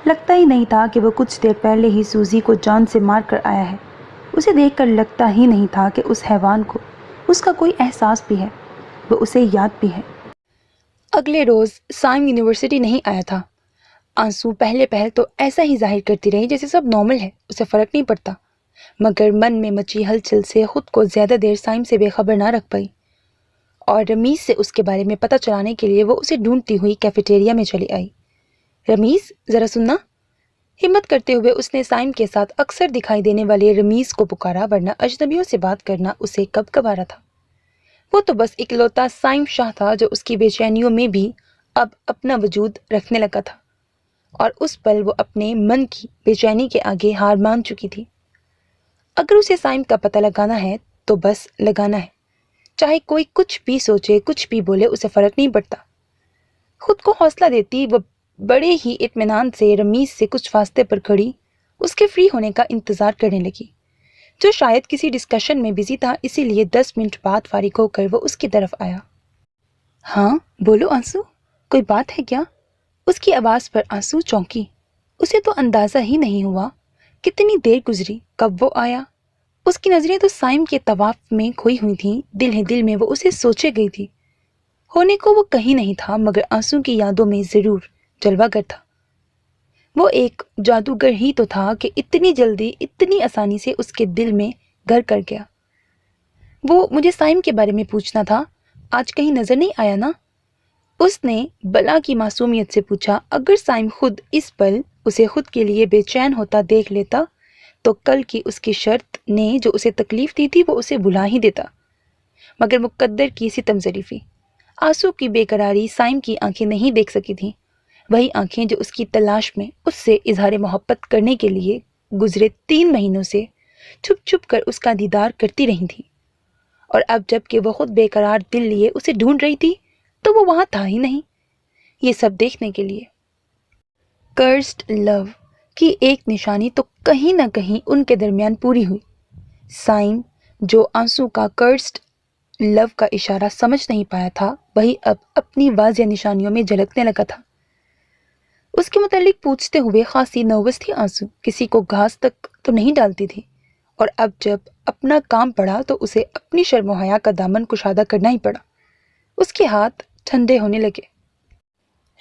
لگتا ہی نہیں تھا کہ وہ کچھ دیر پہلے ہی سوزی کو جان سے مار کر آیا ہے. اسے دیکھ کر لگتا ہی نہیں تھا کہ اس حیوان کو اس کا کوئی احساس بھی ہے. وہ اسے یاد بھی ہے. اگلے روز سائم یونیورسٹی نہیں آیا تھا. آنسو پہلے تو ایسا ہی ظاہر کرتی رہی جیسے سب نارمل ہے, اسے فرق نہیں پڑتا. مگر من میں مچی ہلچل سے خود کو زیادہ دیر سائم سے بے خبر نہ رکھ پائی اور رمیز سے اس کے بارے میں پتہ چلانے کے لیے وہ اسے ڈھونڈتی ہوئی کیفیٹیریا میں چلی آئی. رمیز ذرا سننا. ہمت کرتے ہوئے اس نے سائم کے ساتھ اکثر دکھائی دینے والے رمیز کو پکارا, ورنہ اجنبیوں سے بات کرنا اسے کب کب آ رہا تھا. وہ تو بس اکلوتا سائم شاہ تھا جو اس کی بے چینیوں میں بھی اب اپنا وجود رکھنے لگا تھا, اور اس پل وہ اپنے من کی بے چینی کے آگے ہار مان چکی تھی. اگر اسے سائم کا پتہ لگانا ہے تو بس لگانا ہے. چاہے کوئی کچھ بھی سوچے, کچھ بھی بولے, اسے فرق نہیں پڑتا. خود کو حوصلہ دیتی وہ بڑے ہی اطمینان سے رمیز سے کچھ فاصلے پر کھڑی اس کے فری ہونے کا انتظار کرنے لگی, جو شاید کسی ڈسکشن میں بزی تھا. اسی لیے 10 منٹ بعد فارغ ہو کر وہ اس کی طرف آیا. ہاں بولو آنسو, کوئی بات ہے کیا؟ اس کی آواز پر آنسو چونکی. اسے تو اندازہ ہی نہیں ہوا کتنی دیر گزری, کب وہ آیا. اس کی نظریں تو سائم کے طواف میں کھوئی ہوئی تھیں. دل ہی دل میں وہ اسے سوچے گئی تھی. ہونے کو وہ کہیں نہیں تھا, مگر آنسو کی یادوں میں ضرور جلوہ گر تھا. وہ ایک جادوگر ہی تو تھا کہ اتنی جلدی اتنی آسانی سے اس کے دل میں گھر کر گیا. وہ مجھے سائم کے بارے میں پوچھنا تھا, آج کہیں نظر نہیں آیا نا؟ اس نے بلا کی معصومیت سے پوچھا. اگر سائم خود اس پل اسے خود کے لیے بے چین ہوتا دیکھ لیتا تو کل کی اس کی شرط نے جو اسے تکلیف دی تھی وہ اسے بھلا ہی دیتا. مگر مقدر کی ستم ظریفی, آنسو کی بے قراری سائم کی آنکھیں نہیں دیکھ سکی تھیں. وہی آنکھیں جو اس کی تلاش میں اس سے اظہار محبت کرنے کے لیے گزرے 3 مہینوں سے چھپ چھپ کر اس کا دیدار کرتی رہی تھیں. اور اب جب کہ وہ خود بے قرار دل لیے اسے ڈھونڈ رہی تھی تو وہ وہاں تھا ہی نہیں, یہ سب دیکھنے کے لیے. کرسڈ لو کی ایک نشانی تو کہیں نہ کہیں ان کے درمیان پوری ہوئی. سائم جو آنسو کا کرسڈ لو کا اشارہ سمجھ نہیں پایا تھا, وہی اب اپنی واضح نشانیوں میں جھلکنے لگا تھا. اس کے متعلق پوچھتے ہوئے خاصی نروس تھی آنسو. کسی کو گھاس تک تو نہیں ڈالتی تھی, اور اب جب اپنا کام پڑا تو اسے اپنی شرم و حیا کا دامن کشادہ کرنا ہی پڑا. اس کے ہاتھ ٹھنڈے ہونے لگے.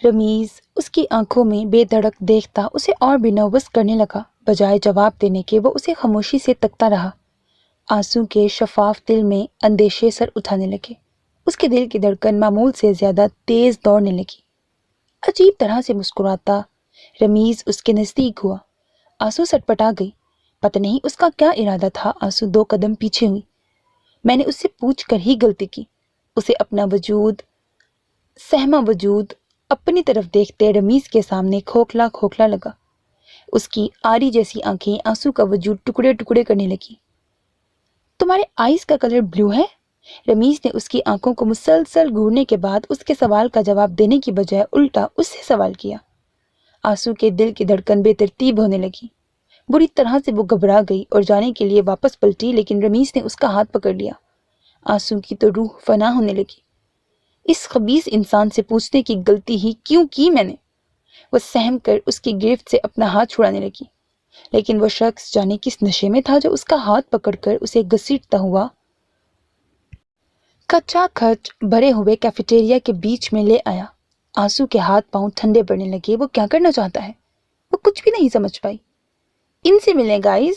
رمیز اس کی آنکھوں میں بے دھڑک دیکھتا اسے اور بھی نروس کرنے لگا. بجائے جواب دینے کے وہ اسے خاموشی سے تکتا رہا. آنسو کے شفاف دل میں اندیشے سر اٹھانے لگے. اس کے دل کی دھڑکن معمول سے زیادہ تیز دوڑنے لگی. عجیب طرح سے مسکراتا رمیز اس کے نزدیک ہوا. آنسو سٹپٹا گئی. پتہ نہیں اس کا کیا ارادہ تھا. آنسو 2 قدم پیچھے ہوئی. میں نے اس سے پوچھ کر ہی غلطی کی. اسے اپنا وجود, سہما وجود اپنی طرف دیکھتے رمیز کے سامنے کھوکھلا کھوکھلا لگا. اس کی آری جیسی آنکھیں آنسو کا وجود ٹکڑے ٹکڑے کرنے لگی. تمہارے آئیز کا کلر بلو ہے؟ رمیز نے اس کی آنکھوں کو مسلسل گھورنے کے بعد اس کے سوال کا جواب دینے کی بجائے الٹا اس سے سوال کیا. آنسو کے دل کی دھڑکن بے ترتیب ہونے لگی. بری طرح سے وہ گھبرا گئی اور جانے کے لیے واپس پلٹی, لیکن رمیز نے اس کا ہاتھ پکڑ لیا. آنسو کی تو روح فنا ہونے لگی. اس خبیث انسان سے پوچھنے کی غلطی ہی کیوں کی میں نے؟ وہ سہم کر اس کی گرفت سے اپنا ہاتھ چھڑانے لگی, لیکن وہ شخص جانے کس نشے میں تھا جو اس کا ہاتھ پکڑ کر اسے گھسیٹتا ہوا کچا کھچ بھرے ہوئے کیفیٹیریا کے بیچ میں لے آیا. آنسو کے ہاتھ پاؤں ٹھنڈے پڑنے لگے. وہ کیا کرنا چاہتا ہے وہ کچھ بھی نہیں سمجھ پائی. ان سے ملیں گائز.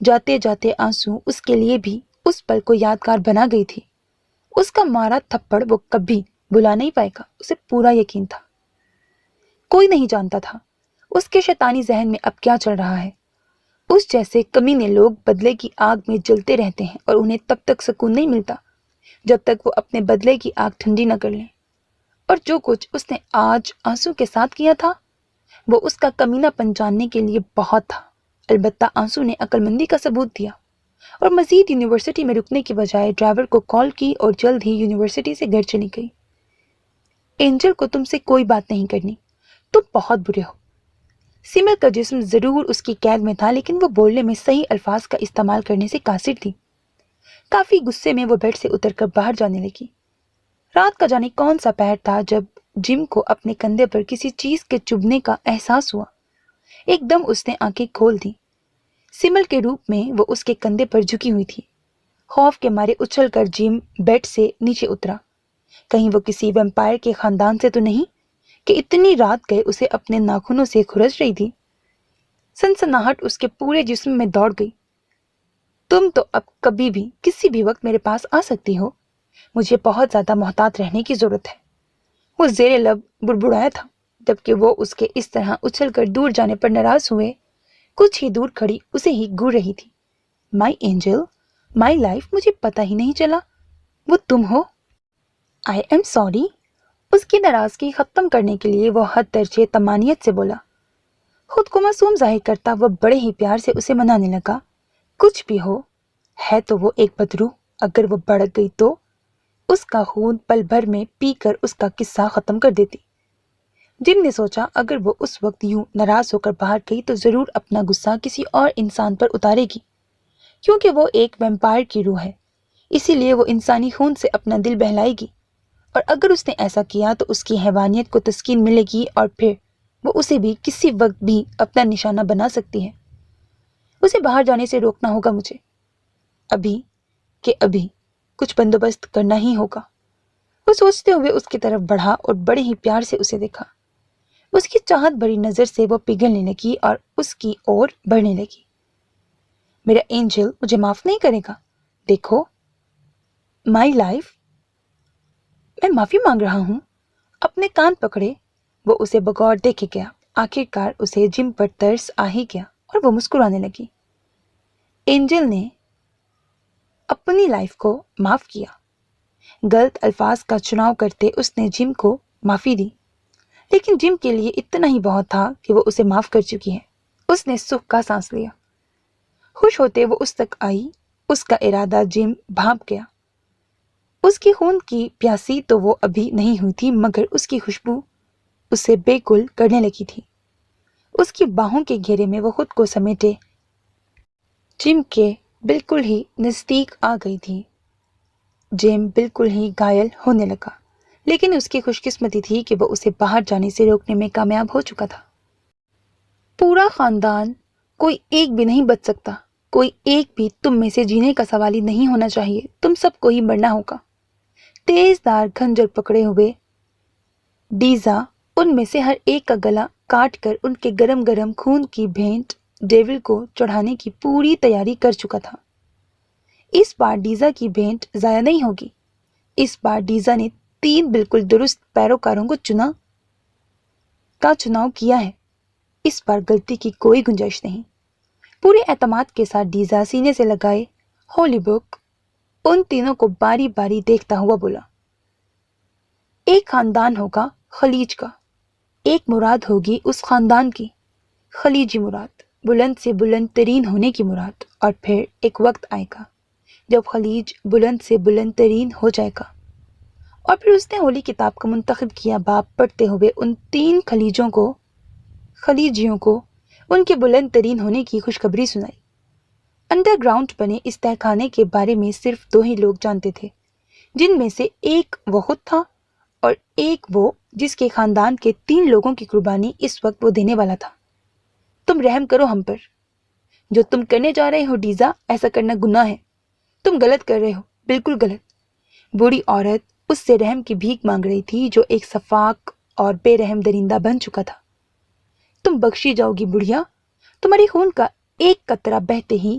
جاتے جاتے آنسو اس کے لیے بھی اس پل کو یادگار بنا گئی تھی۔ اس کا مارا تھپڑ وہ کبھی بھلا نہیں پائے گا، اسے پورا یقین تھا۔ کوئی نہیں جانتا تھا اس کے شیطانی ذہن میں اب کیا چل رہا ہے۔ اس جیسے کمینے لوگ بدلے کی آگ میں جلتے رہتے ہیں اور انہیں تب تک سکون نہیں ملتا جب تک وہ اپنے بدلے کی آگ ٹھنڈی نہ کر لیں۔ اور جو کچھ اس نے آج آنسو کے ساتھ کیا تھا وہ اس کا کمینہ پن جاننے کے لیے بہت تھا۔ البتہ آنسو نے عقل مندی کا ثبوت دیا اور مزید یونیورسٹی میں رکنے کی بجائے ڈرائیور کو کال کی اور جلد ہی یونیورسٹی سے گھر چلی گئی۔ اینجل کو تم سے کوئی بات نہیں کرنی، تم بہت برے ہو۔ سمر کا جسم ضرور اس کی قید میں تھا لیکن وہ بولنے میں صحیح الفاظ کا استعمال کرنے سے قاصر تھی۔ کافی غصے میں وہ بیڈ سے اتر کر باہر جانے لگی۔ رات کا جانے کون سا پہر تھا جب جم کو اپنے کندھے پر کسی چیز کے چبھنے کا احساس ہوا۔ ایک دم اس نے آنکھیں کھول دی۔ سمر کے روپ میں وہ اس کے کندھے پر جھکی ہوئی تھی۔ خوف کے مارے اچھل کر جم بیڈ سے نیچے اترا۔ کہیں وہ کسی ویمپائر کے خاندان سے تو نہیں کہ اتنی رات گئے اسے اپنے ناخنوں سے کھرچ رہی تھی۔ سنسناہٹ اس کے پورے جسم میں دوڑ گئی۔ تم تو اب کبھی بھی کسی بھی وقت میرے پاس آ سکتی ہو، مجھے بہت زیادہ محتاط رہنے کی ضرورت ہے۔ وہ زیر لب بڑبڑایا تھا جبکہ وہ اس کے اس طرح اچھل کر دور جانے پر ناراض ہوئے کچھ ہی دور کھڑی اسے ہی گھور رہی تھی۔ مائی اینجل، مائی لائف، مجھے پتہ ہی نہیں چلا وہ تم ہو۔ I am sorry. اس کی ناراضگی ختم کرنے کے لیے وہ حد درجے طمانینت سے بولا۔ خود کو معصوم ظاہر کرتا وہ بڑے ہی پیار سے اسے منانے لگا۔ کچھ بھی ہو، ہے تو وہ ایک بدروح، اگر وہ بھڑک گئی تو اس کا خون پل بھر میں پی کر اس کا قصہ ختم کر دیتی۔ جم نے سوچا اگر وہ اس وقت یوں ناراض ہو کر باہر گئی تو ضرور اپنا غصہ کسی اور انسان پر اتارے گی، کیونکہ وہ ایک ویمپائر کی روح ہے، اسی لیے وہ انسانی خون سے اپنا دل بہلائے گی، اور اگر اس نے ایسا کیا تو اس کی حیوانیت کو تسکین ملے گی اور پھر وہ اسے بھی کسی وقت بھی اپنا نشانہ بنا سکتی ہے۔ اسے باہر جانے سے روکنا ہوگا مجھے، ابھی کہ ابھی کچھ بندوبست کرنا ہی ہوگا۔ وہ سوچتے ہوئے اس کی طرف بڑھا اور بڑے ہی پیار سے اسے دیکھا۔ اس کی چاہت بھری نظر سے وہ پگھلنے لگی اور اس کی اور بڑھنے لگی۔ میرا اینجل مجھے معاف نہیں کرے گا، دیکھو مائی لائف، میں معافی مانگ رہا ہوں۔ اپنے کان پکڑے وہ اسے بغور دیکھے گیا۔ آخرکار اسے جم پر ترس آ ہی گیا اور وہ مسکرانے لگی۔ اینجل نے اپنی لائف کو معاف کیا۔ غلط الفاظ کا چناؤ کرتے اس نے جم کو معافی دی، لیکن جم کے لیے اتنا ہی بہت تھا کہ وہ اسے معاف کر چکی ہے۔ اس نے سکھ کا سانس لیا۔ خوش ہوتے وہ اس تک آئی، اس کا ارادہ جم بھانپ گیا۔ اس کی خون کی پیاسی تو وہ ابھی نہیں ہوئی تھی مگر اس کی خوشبو اسے بے گل کرنے لگی تھی۔ اس کی باہوں کے گھیرے میں وہ خود کو سمیٹے جم کے بالکل ہی نزدیک آ گئی تھی۔ جم بالکل ہی گھائل ہونے لگا، لیکن اس کی خوش قسمتی تھی کہ وہ اسے باہر جانے سے روکنے میں کامیاب ہو چکا تھا۔ پورا خاندان، کوئی ایک بھی نہیں بچ سکتا، کوئی ایک بھی تم میں سے جینے کا سوال ہی نہیں ہونا چاہیے، تم سب کو ہی مرنا ہوگا۔ تیز دار کھنجر پکڑے ہوئے ڈیزا ان میں سے ہر ایک کا گلا کاٹ کر ان کے گرم گرم خون کی بھینٹ ڈیول کو چڑھانے کی پوری تیاری کر چکا تھا۔ اس بار ڈیزا کی بھینٹ ضائع نہیں ہوگی۔ اس بار ڈیزا نے 3 بالکل درست پیروکاروں کو چناؤ کیا ہے۔ اس بار غلطی کی کوئی گنجائش نہیں۔ پورے اعتماد کے ساتھ ڈیزا سینے سے لگائے ہولی بک ان تینوں کو باری باری دیکھتا ہوا بولا، ایک خاندان ہوگا خلیج کا، ایک مراد ہوگی اس خاندان کی، خلیجی مراد، بلند سے بلند ترین ہونے کی مراد، اور پھر ایک وقت آئے گا جب خلیج بلند سے بلند ترین ہو جائے گا۔ اور پھر اس نے ہولی کتاب کا منتخب کیا باب پڑھتے ہوئے ان 3 خلیجیوں کو ان کے بلند ترین ہونے کی خوشخبری سنائی۔ انڈر گراؤنڈ بنے اس تہخانے کے بارے میں صرف 2 ہی لوگ جانتے تھے، جن میں سے ایک وہ خود تھا اور ایک وہ جس کے خاندان کے 3 لوگوں کی قربانی اس وقت وہ دینے والا تھا۔ تم رحم کرو ہم پر، جو تم کرنے جا رہے ہو ڈیزا، ایسا کرنا گناہ ہے، تم غلط کر رہے ہو، بالکل غلط۔ بوڑھی عورت اس سے رحم کی بھیک مانگ رہی تھی جو ایک سفاک اور بے رحم درندہ بن چکا تھا۔ تم بخشی جاؤ گی بڑھیا، تمہاری خون کا ایک قطرہ بہتے ہی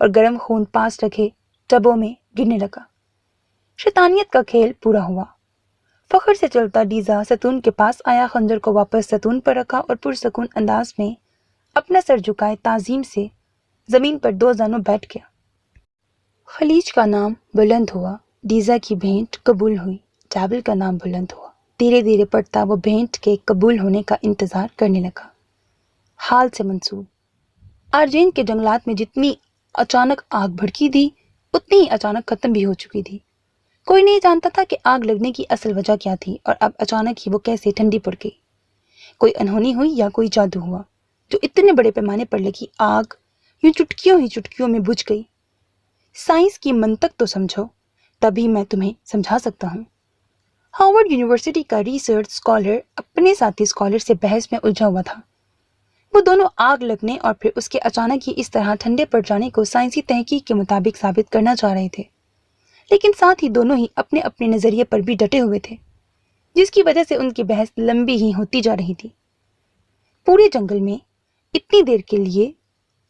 اور گرم خون پاس رکھے ٹبوں میں گرنے لگا۔ شیطانیت کا کھیل پورا ہوا۔ فخر سے چلتا ڈیزا ستون کے پاس آیا، خنجر کو واپس ستون پر رکھا اور پرسکون انداز میں اپنا سر جھکائے تعظیم سے زمین پر دو زانوں بیٹھ گیا۔ خلیج کا نام بلند ہوا، ڈیزا کی بھیٹ قبول ہوئی، ڈیول کا نام بلند ہوا۔ دھیرے دھیرے پڑتا وہ بھیٹ کے قبول ہونے کا انتظار کرنے لگا۔ حال سے منسوب آرجین کے جنگلات میں جتنی اچانک آگ بھڑکی تھی اتنی ہی اچانک ختم بھی ہو چکی تھی۔ کوئی نہیں جانتا تھا کہ آگ لگنے کی اصل وجہ کیا تھی اور اب اچانک ہی وہ کیسے ٹھنڈی پڑ گئی۔ کوئی انہونی ہوئی یا کوئی جادو ہوا جو اتنے بڑے پیمانے پر لگی آگ یوں چٹکیوں میں بجھ گئی۔ سائنس کی منطق تو سمجھو، تبھی میں تمہیں سمجھا سکتا ہوں۔ ہارورڈ یونیورسٹی کا ریسرچ اسکالر اپنے ساتھی اسکالر سے بحث میں الجھا ہوا تھا۔ وہ دونوں آگ لگنے اور پھر اس کے اچانک ہی اس طرح ٹھنڈے پڑ جانے کو سائنسی تحقیق کے مطابق ثابت کرنا چاہ رہے تھے، لیکن ساتھ ہی دونوں ہی اپنے اپنے نظریے پر بھی ڈٹے ہوئے تھے، جس کی وجہ سے ان کی بحث لمبی ہی ہوتی جا رہی تھی۔ پورے جنگل میں اتنی دیر کے لیے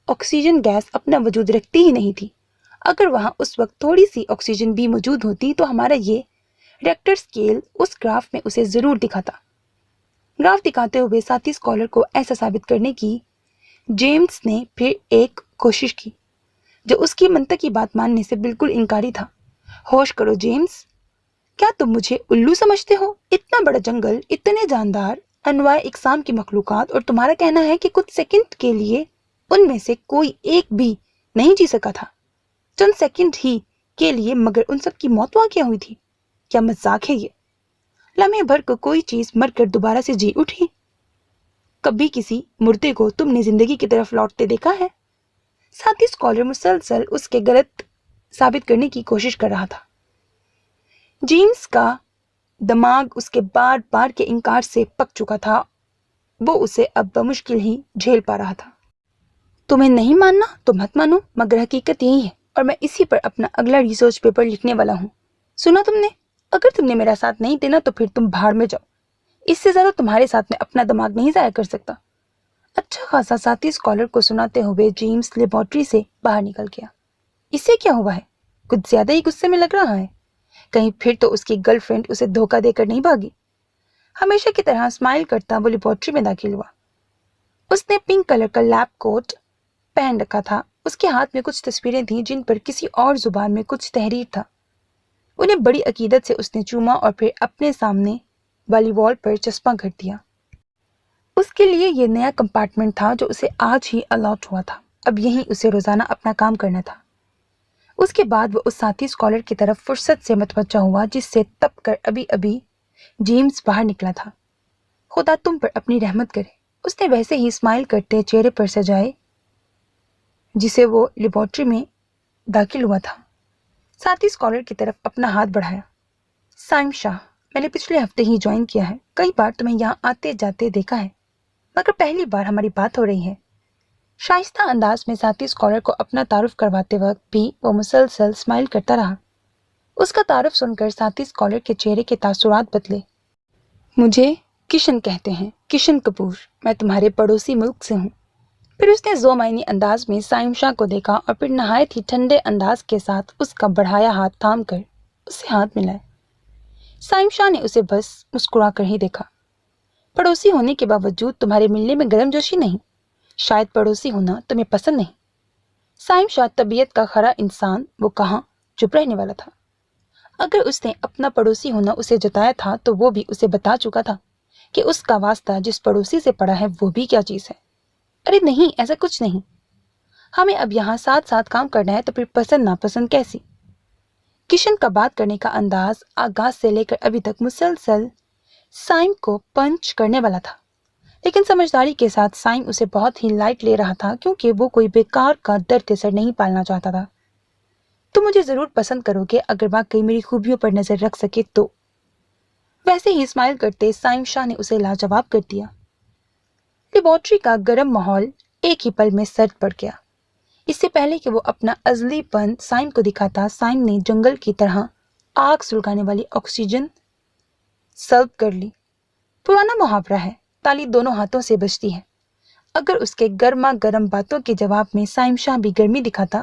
آکسیجن گیس اپنا وجود رکھتی ہی نہیں تھی۔ اگر وہاں اس وقت تھوڑی سی آکسیجن بھی موجود ہوتی تو ہمارا یہ ریکٹر اسکیل اس گراف میں اسے ضرور دکھاتا۔ گراف دکھاتے ہوئے ساتھی اسکالر کو ایسا ثابت کرنے کی جیمز نے پھر ایک کوشش کی جو اس کی منطقی بات ماننے سے بالکل انکاری تھا۔ ہوش کرو جیمز، کیا تم مجھے الو سمجھتے ہو؟ اتنا بڑا جنگل، اتنے جاندار انواع اقسام کی مخلوقات، اور تمہارا کہنا ہے کہ کچھ سیکنڈ کے لیے ان میں سے کوئی ایک بھی نہیں جی سکا تھا؟ چند سیکنڈ ہی کے لیے، مگر ان سب کی موت واقع ہوئی تھی۔ کیا مذاق ہے یہ؟ لمحے بھر کو کوئی چیز مر کر دوبارہ سے جی اٹھی؟ کبھی کسی مردے کو تم نے زندگی کی طرف لوٹتے دیکھا ہے؟ ساتھی اسکالر مسلسل اس کے غلط ثابت کرنے کی کوشش کر رہا تھا۔ جیمز کا دماغ اس کے بار بار کے انکار سے پک چکا تھا، وہ اسے اب بمشکل ہی جھیل پا رہا تھا۔ تمہیں نہیں ماننا تو مت مانو، مگر حقیقت یہی ہے، اور میں اسی پر اپنا اگلا ریسرچ پیپر لکھنے والا ہوں۔ سنا تم نے؟ اگر تم نے میرا ساتھ نہیں دینا تو پھر تم بھاڑ میں جاؤ، اس سے زیادہ تمہارے ساتھ میں اپنا دماغ نہیں ضائع کر سکتا۔ اچھا خاصا ساتھی اسکالر کو سناتے ہوئے جیمز لیبارٹری سے باہر نکل گیا۔ اس سے کیا ہوا ہے؟ کچھ زیادہ ہی غصے میں لگ رہا ہے۔ کہیں پھر تو اس کی گرل فرینڈ اسے دھوکہ دے کر نہیں بھاگی؟ ہمیشہ کی طرح اسمائل کرتا وہ لیبارٹری میں داخل ہوا۔ اس نے پنک کلر کا لیب کوٹ پہن رکھا تھا۔ اس کے ہاتھ میں کچھ تصویریں تھیں جن پر کسی اور زبان میں کچھ تحریر تھا۔ انہیں بڑی عقیدت سے اس نے چوما اور پھر اپنے سامنے والی وال پر چسپاں کر دیا۔ اس کے لیے یہ نیا کمپارٹمنٹ تھا جو اسے آج ہی الاٹ ہوا تھا۔ اب یہیں اسے روزانہ اپنا کام کرنا تھا۔ اس کے بعد وہ اس ساتھی اسکالر کی طرف فرصت سے متوجہ ہوا جس سے تپ کر ابھی ابھی جیمز باہر نکلا تھا۔ خدا تم پر اپنی رحمت کرے، اس نے ویسے ہی اسمائل کرتے چہرے پر سجائے جسے وہ لیبارٹری میں داخل ہوا تھا۔ ساتھی اسکالر کی طرف اپنا ہاتھ بڑھایا۔ سائم شاہ، میں نے پچھلے ہفتے ہی جوائن کیا ہے، کئی بار تمہیں یہاں آتے جاتے دیکھا ہے، مگر پہلی بار ہماری بات ہو رہی ہے۔ شائستہ انداز میں ساتھی اسکالر کو اپنا تعارف کرواتے وقت بھی وہ مسلسل اسمائل کرتا رہا۔ اس کا تعارف سن کر ساتھی اسکالر کے چہرے کے تاثرات بدلے۔ مجھے کشن کہتے ہیں، کشن کپور، میں تمہارے پڑوسی ملک سے ہوں۔ پھر اس نے ذومعنی انداز میں سائم شاہ کو دیکھا اور پھر نہایت ہی ٹھنڈے انداز کے ساتھ اس کا بڑھایا ہاتھ تھام کر اسے ہاتھ ملائے۔ سائم شاہ نے اسے بس مسکرا کر ہی دیکھا۔ پڑوسی ہونے کے باوجود تمہارے ملنے میں گرم جوشی نہیں، شاید پڑوسی ہونا تمہیں پسند نہیں۔ سائم شاہ طبیعت کا کھرا انسان، وہ کہاں چپ رہنے والا تھا۔ اگر اس نے اپنا پڑوسی ہونا اسے جتایا تھا تو وہ بھی اسے بتا چکا تھا کہ اس کا واسطہ جس پڑوسی سے پڑا ہے وہ بھی کیا چیز ہے۔ ارے نہیں، ایسا کچھ نہیں، ہمیں اب یہاں ساتھ ساتھ کام کرنا ہے، تو پھر پسند ناپسند کیسی؟ کشن کا بات کرنے کا انداز آغاز سے لے کر ابھی تک مسلسل سائم کو پنچ کرنے والا تھا، لیکن سمجھداری کے ساتھ سائم اسے بہت ہی لائٹ لے رہا تھا کیونکہ وہ کوئی بیکار کا درد سر نہیں پالنا چاہتا تھا۔ تم مجھے ضرور پسند کرو گے اگر واقعی میری خوبیوں پر نظر رکھ سکے تو۔ ویسے ہی اسمائل کرتے سائم شاہ نے اسے لاجواب کر دیا۔ لیبارٹری کا گرم ماحول ایک ہی پل میں سرد پڑ گیا۔ اس سے پہلے کہ وہ اپنا ازلی پن سائم کو دکھاتا، سائم نے جنگل کی طرح آگ سلگانے والی آکسیجن سلب کر لی۔ پرانا محاورہ ہے، تالی دونوں ہاتھوں سے بجتی ہے۔ اگر اس کے گرما گرم باتوں کے جواب میں سائم شاہ بھی گرمی دکھاتا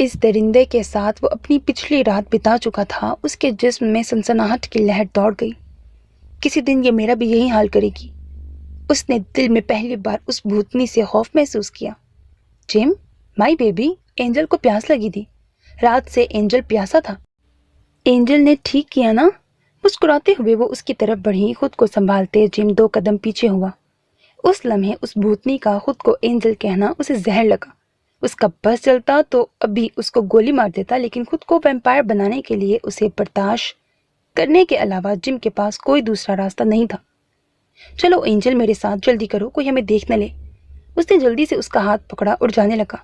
اس درندے کے ساتھ وہ اپنی پچھلی رات بتا چکا تھا۔ اس کے جسم میں سنسناہٹ کی لہر دوڑ گئی۔ کسی دن یہ میرا بھی یہی حال کرے گی۔ اس نے دل میں پہلی بار اس بھوتنی سے خوف محسوس کیا۔ جم، مائی بیبی، اینجل کو پیاس لگی تھی۔ رات سے اینجل پیاسا تھا۔ اینجل نے ٹھیک کیا نا؟ مسکراتے ہوئے وہ اس کی طرف بڑھی۔ خود کو سنبھالتے جم 2 قدم پیچھے ہوا۔ اس لمحے اس بھوتنی کا خود کو اینجل کہنا اسے زہر لگا۔ اس کا بس چلتا تو ابھی اس کو گولی مار دیتا، لیکن خود کو ویمپائر بنانے کے لیے اسے برداشت کرنے کے علاوہ جم کے پاس کوئی دوسرا راستہ نہیں تھا۔ چلو اینجل، میرے ساتھ، جلدی کرو، کوئی ہمیں دیکھ نہ لے۔ اس نے جلدی سے اس کا ہاتھ پکڑا اور جانے لگا،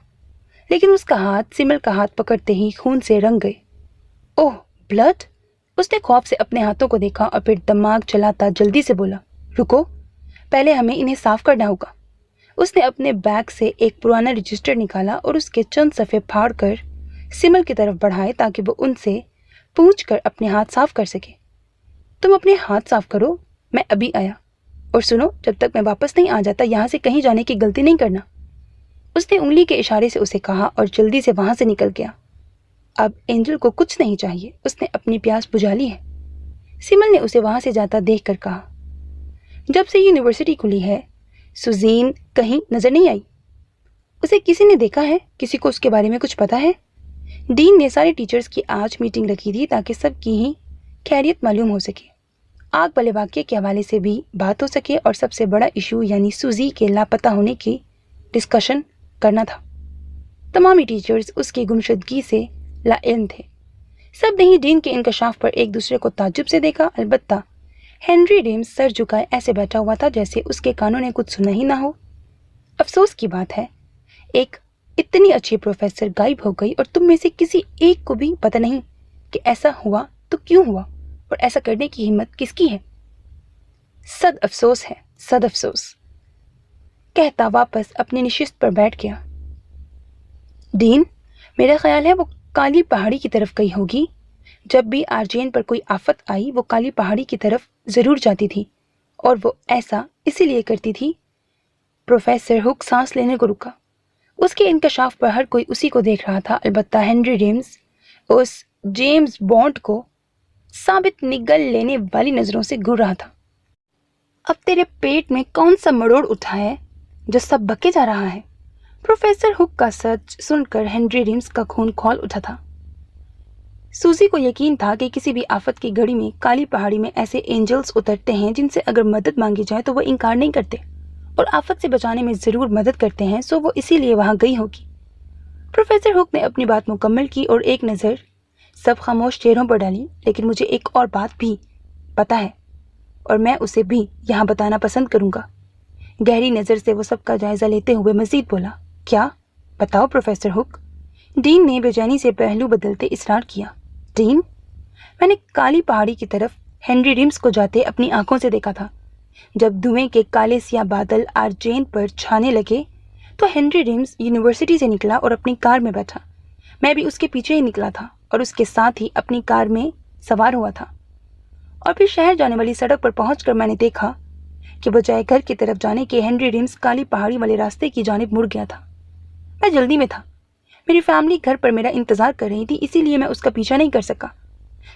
لیکن اس کا ہاتھ سمل کا ہاتھ پکڑتے ہی خون سے رنگ گئے۔ اوہ، بلڈ! اس نے خوف سے اپنے ہاتھوں کو دیکھا اور پھر دماغ چلاتا جلدی سے بولا، رکو، پہلے ہمیں انہیں صاف کرنا ہوگا۔ اس نے اپنے بیگ سے ایک پرانا رجسٹر نکالا اور اس کے چند صفحے پھاڑ کر سمل کی طرف بڑھائے تاکہ وہ ان سے پوچھ کر اپنے ہاتھ صاف کر سکے۔ تم اپنے ہاتھ صاف کرو، میں ابھی آیا، اور سنو، جب تک میں واپس نہیں آ جاتا یہاں سے کہیں جانے کی غلطی نہیں کرنا۔ اس نے انگلی کے اشارے سے اسے کہا اور جلدی سے وہاں سے نکل گیا۔ اب اینجل کو کچھ نہیں چاہیے، اس نے اپنی پیاس بجھا لی ہے۔ سمل نے اسے وہاں سے جاتا دیکھ کر کہا، جب سے یونیورسٹی کھلی ہے سوزین کہیں نظر نہیں آئی۔ اسے کسی نے دیکھا ہے؟ کسی کو اس کے بارے میں کچھ پتا ہے؟ ڈین نے سارے ٹیچرز کی آج میٹنگ رکھی تھی تاکہ سب کی ہی خیریت معلوم ہو سکے، آگ والے واقعے کے حوالے سے بھی بات ہو سکے، اور سب سے بڑا ایشو یعنی سوزی کے لاپتہ ہونے کی ڈسکشن کرنا تھا۔ تمام ٹیچرز اس کی گمشدگی سے لا علم تھے۔ سب نے ہی ڈین کے انکشاف پر ایک دوسرے کو تعجب سے دیکھا، البتہ ہنری ڈیمز سر جھکائے ایسے بیٹھا ہوا تھا جیسے اس کے کانوں نے کچھ سنا ہی نہ ہو۔ افسوس کی بات ہے، ایک اتنی اچھی پروفیسر غائب ہو گئی اور تم میں سے کسی ایک کو بھی پتہ نہیں کہ ایسا ہوا تو کیوں ہوا اور ایسا کرنے کی ہمت کس کی ہے۔ صد افسوس ہے، صد افسوس، کہتا واپس اپنی نشست پر بیٹھ گیا۔ ڈین، میرا خیال ہے وہ کالی پہاڑی کی طرف گئی ہوگی۔ جب بھی آرجین پر کوئی آفت آئی وہ کالی پہاڑی کی طرف ضرور جاتی تھی، اور وہ ایسا اسی لیے کرتی تھی۔ پروفیسر ہک سانس لینے کو رکا۔ اس کے انکشاف پر ہر کوئی اسی کو دیکھ رہا تھا، البتہ ہنری ڈیمز اس جیمز بانڈ کو ثابت نگل لینے والی نظروں سے گھور رہا تھا۔ اب تیرے پیٹ میں کون سا مروڑ اٹھا ہے جو سب بکے جا رہا ہے؟ پروفیسر ہک کا سچ سن کر ہنری ڈیمز کا خون کھول اٹھا تھا۔ سوزی کو یقین تھا کہ کسی بھی آفت کی گھڑی میں کالی پہاڑی میں ایسے اینجلز اترتے ہیں جن سے اگر مدد مانگی جائے تو وہ انکار نہیں کرتے اور آفت سے بچانے میں ضرور مدد کرتے ہیں، سو وہ اسی لیے وہاں گئی ہوگی۔ پروفیسر ہک نے اپنی بات مکمل کی اور ایک نظر سب خاموش چہروں پر ڈالی، لیکن مجھے ایک اور بات بھی پتہ ہے اور میں اسے بھی یہاں بتانا پسند کروں گا۔ گہری نظر سے وہ سب کا جائزہ لیتے ہوئے مزید بولا، کیا؟ بتاؤ پروفیسر ہک۔ ڈین نے بے چینی سے پہلو بدلتے اصرار کیا۔ ڈین، میں نے کالی پہاڑی کی طرف ہنری ڈیمز کو جاتے اپنی آنکھوں سے دیکھا تھا۔ جب دھوئیں کے کالے سیاہ بادل آرجین پر چھانے لگے تو ہنری ڈیمز یونیورسٹی سے نکلا اور اپنی کار میں بیٹھا۔ میں بھی اس کے پیچھے ہی نکلا تھا اور اس کے ساتھ ہی اپنی کار میں سوار ہوا تھا، اور پھر شہر جانے والی سڑک پر پہنچ کر میں نے دیکھا کہ بجائے گھر کی طرف جانے کے ہنری ڈیمز کالی پہاڑی والے راستے کی جانب مڑ گیا تھا۔ میں جلدی میں تھا، میری فیملی گھر پر میرا انتظار کر رہی تھی، اسی لیے میں اس کا پیچھا نہیں کر سکا،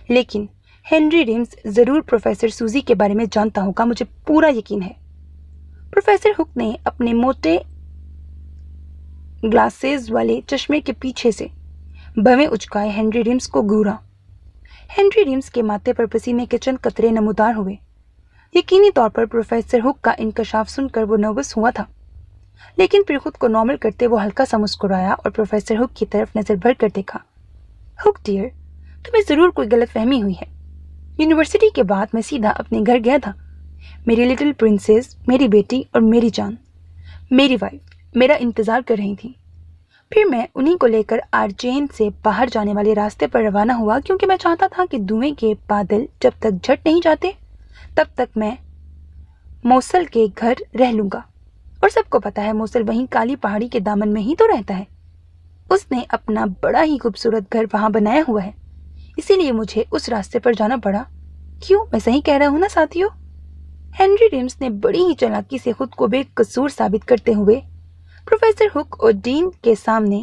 لیکن ہنری ڈیمز ضرور پروفیسر سوزی کے بارے میں جانتا ہوگا، مجھے پورا یقین ہے۔ پروفیسر ہک نے اپنے موٹے گلاسز والے چشمے کے پیچھے سے بھویں اچکائے ہنری ڈیمز کو گھورا۔ ہنری ڈیمز کے ماتھے پر پسینے کے چند قطرے نمودار ہوئے۔ یقینی طور پر پروفیسر ہک کا انکشاف سن کر وہ نروس ہوا تھا، لیکن پھر خود کو نارمل کرتے وہ ہلکا سا مسکرایا اور پروفیسر ہک کی طرف نظر بھر کر دیکھا۔ ہک ڈیئر، تمہیں ضرور کوئی غلط فہمی ہوئی ہے۔ یونیورسٹی کے بعد میں سیدھا اپنے گھر گیا تھا۔ میری لٹل پرنسس، میری بیٹی اور میری جان، میری وائف میرا انتظار کر رہی تھی۔ پھر میں انہی کو لے کر آرجین سے باہر جانے والے راستے پر روانہ ہوا، کیونکہ میں چاہتا تھا کہ دھوئیں کے بادل جب تک جھٹ نہیں جاتے تب تک میں موصل کے گھر رہ لوں گا، اور سب کو پتا ہے موصل وہیں کالی پہاڑی کے دامن میں ہی تو رہتا ہے۔ اس نے اپنا بڑا ہی خوبصورت گھر وہاں بنایا ہوا ہے، اسی لیے مجھے اس راستے پر جانا پڑا۔ کیوں، میں صحیح کہہ رہا ہوں نا ساتھیو؟ ہنری ڈیمز نے بڑی ہی چالاکی سے خود کو بے قصور ثابت کرتے ہوئے پروفیسر ہک اور ڈین کے سامنے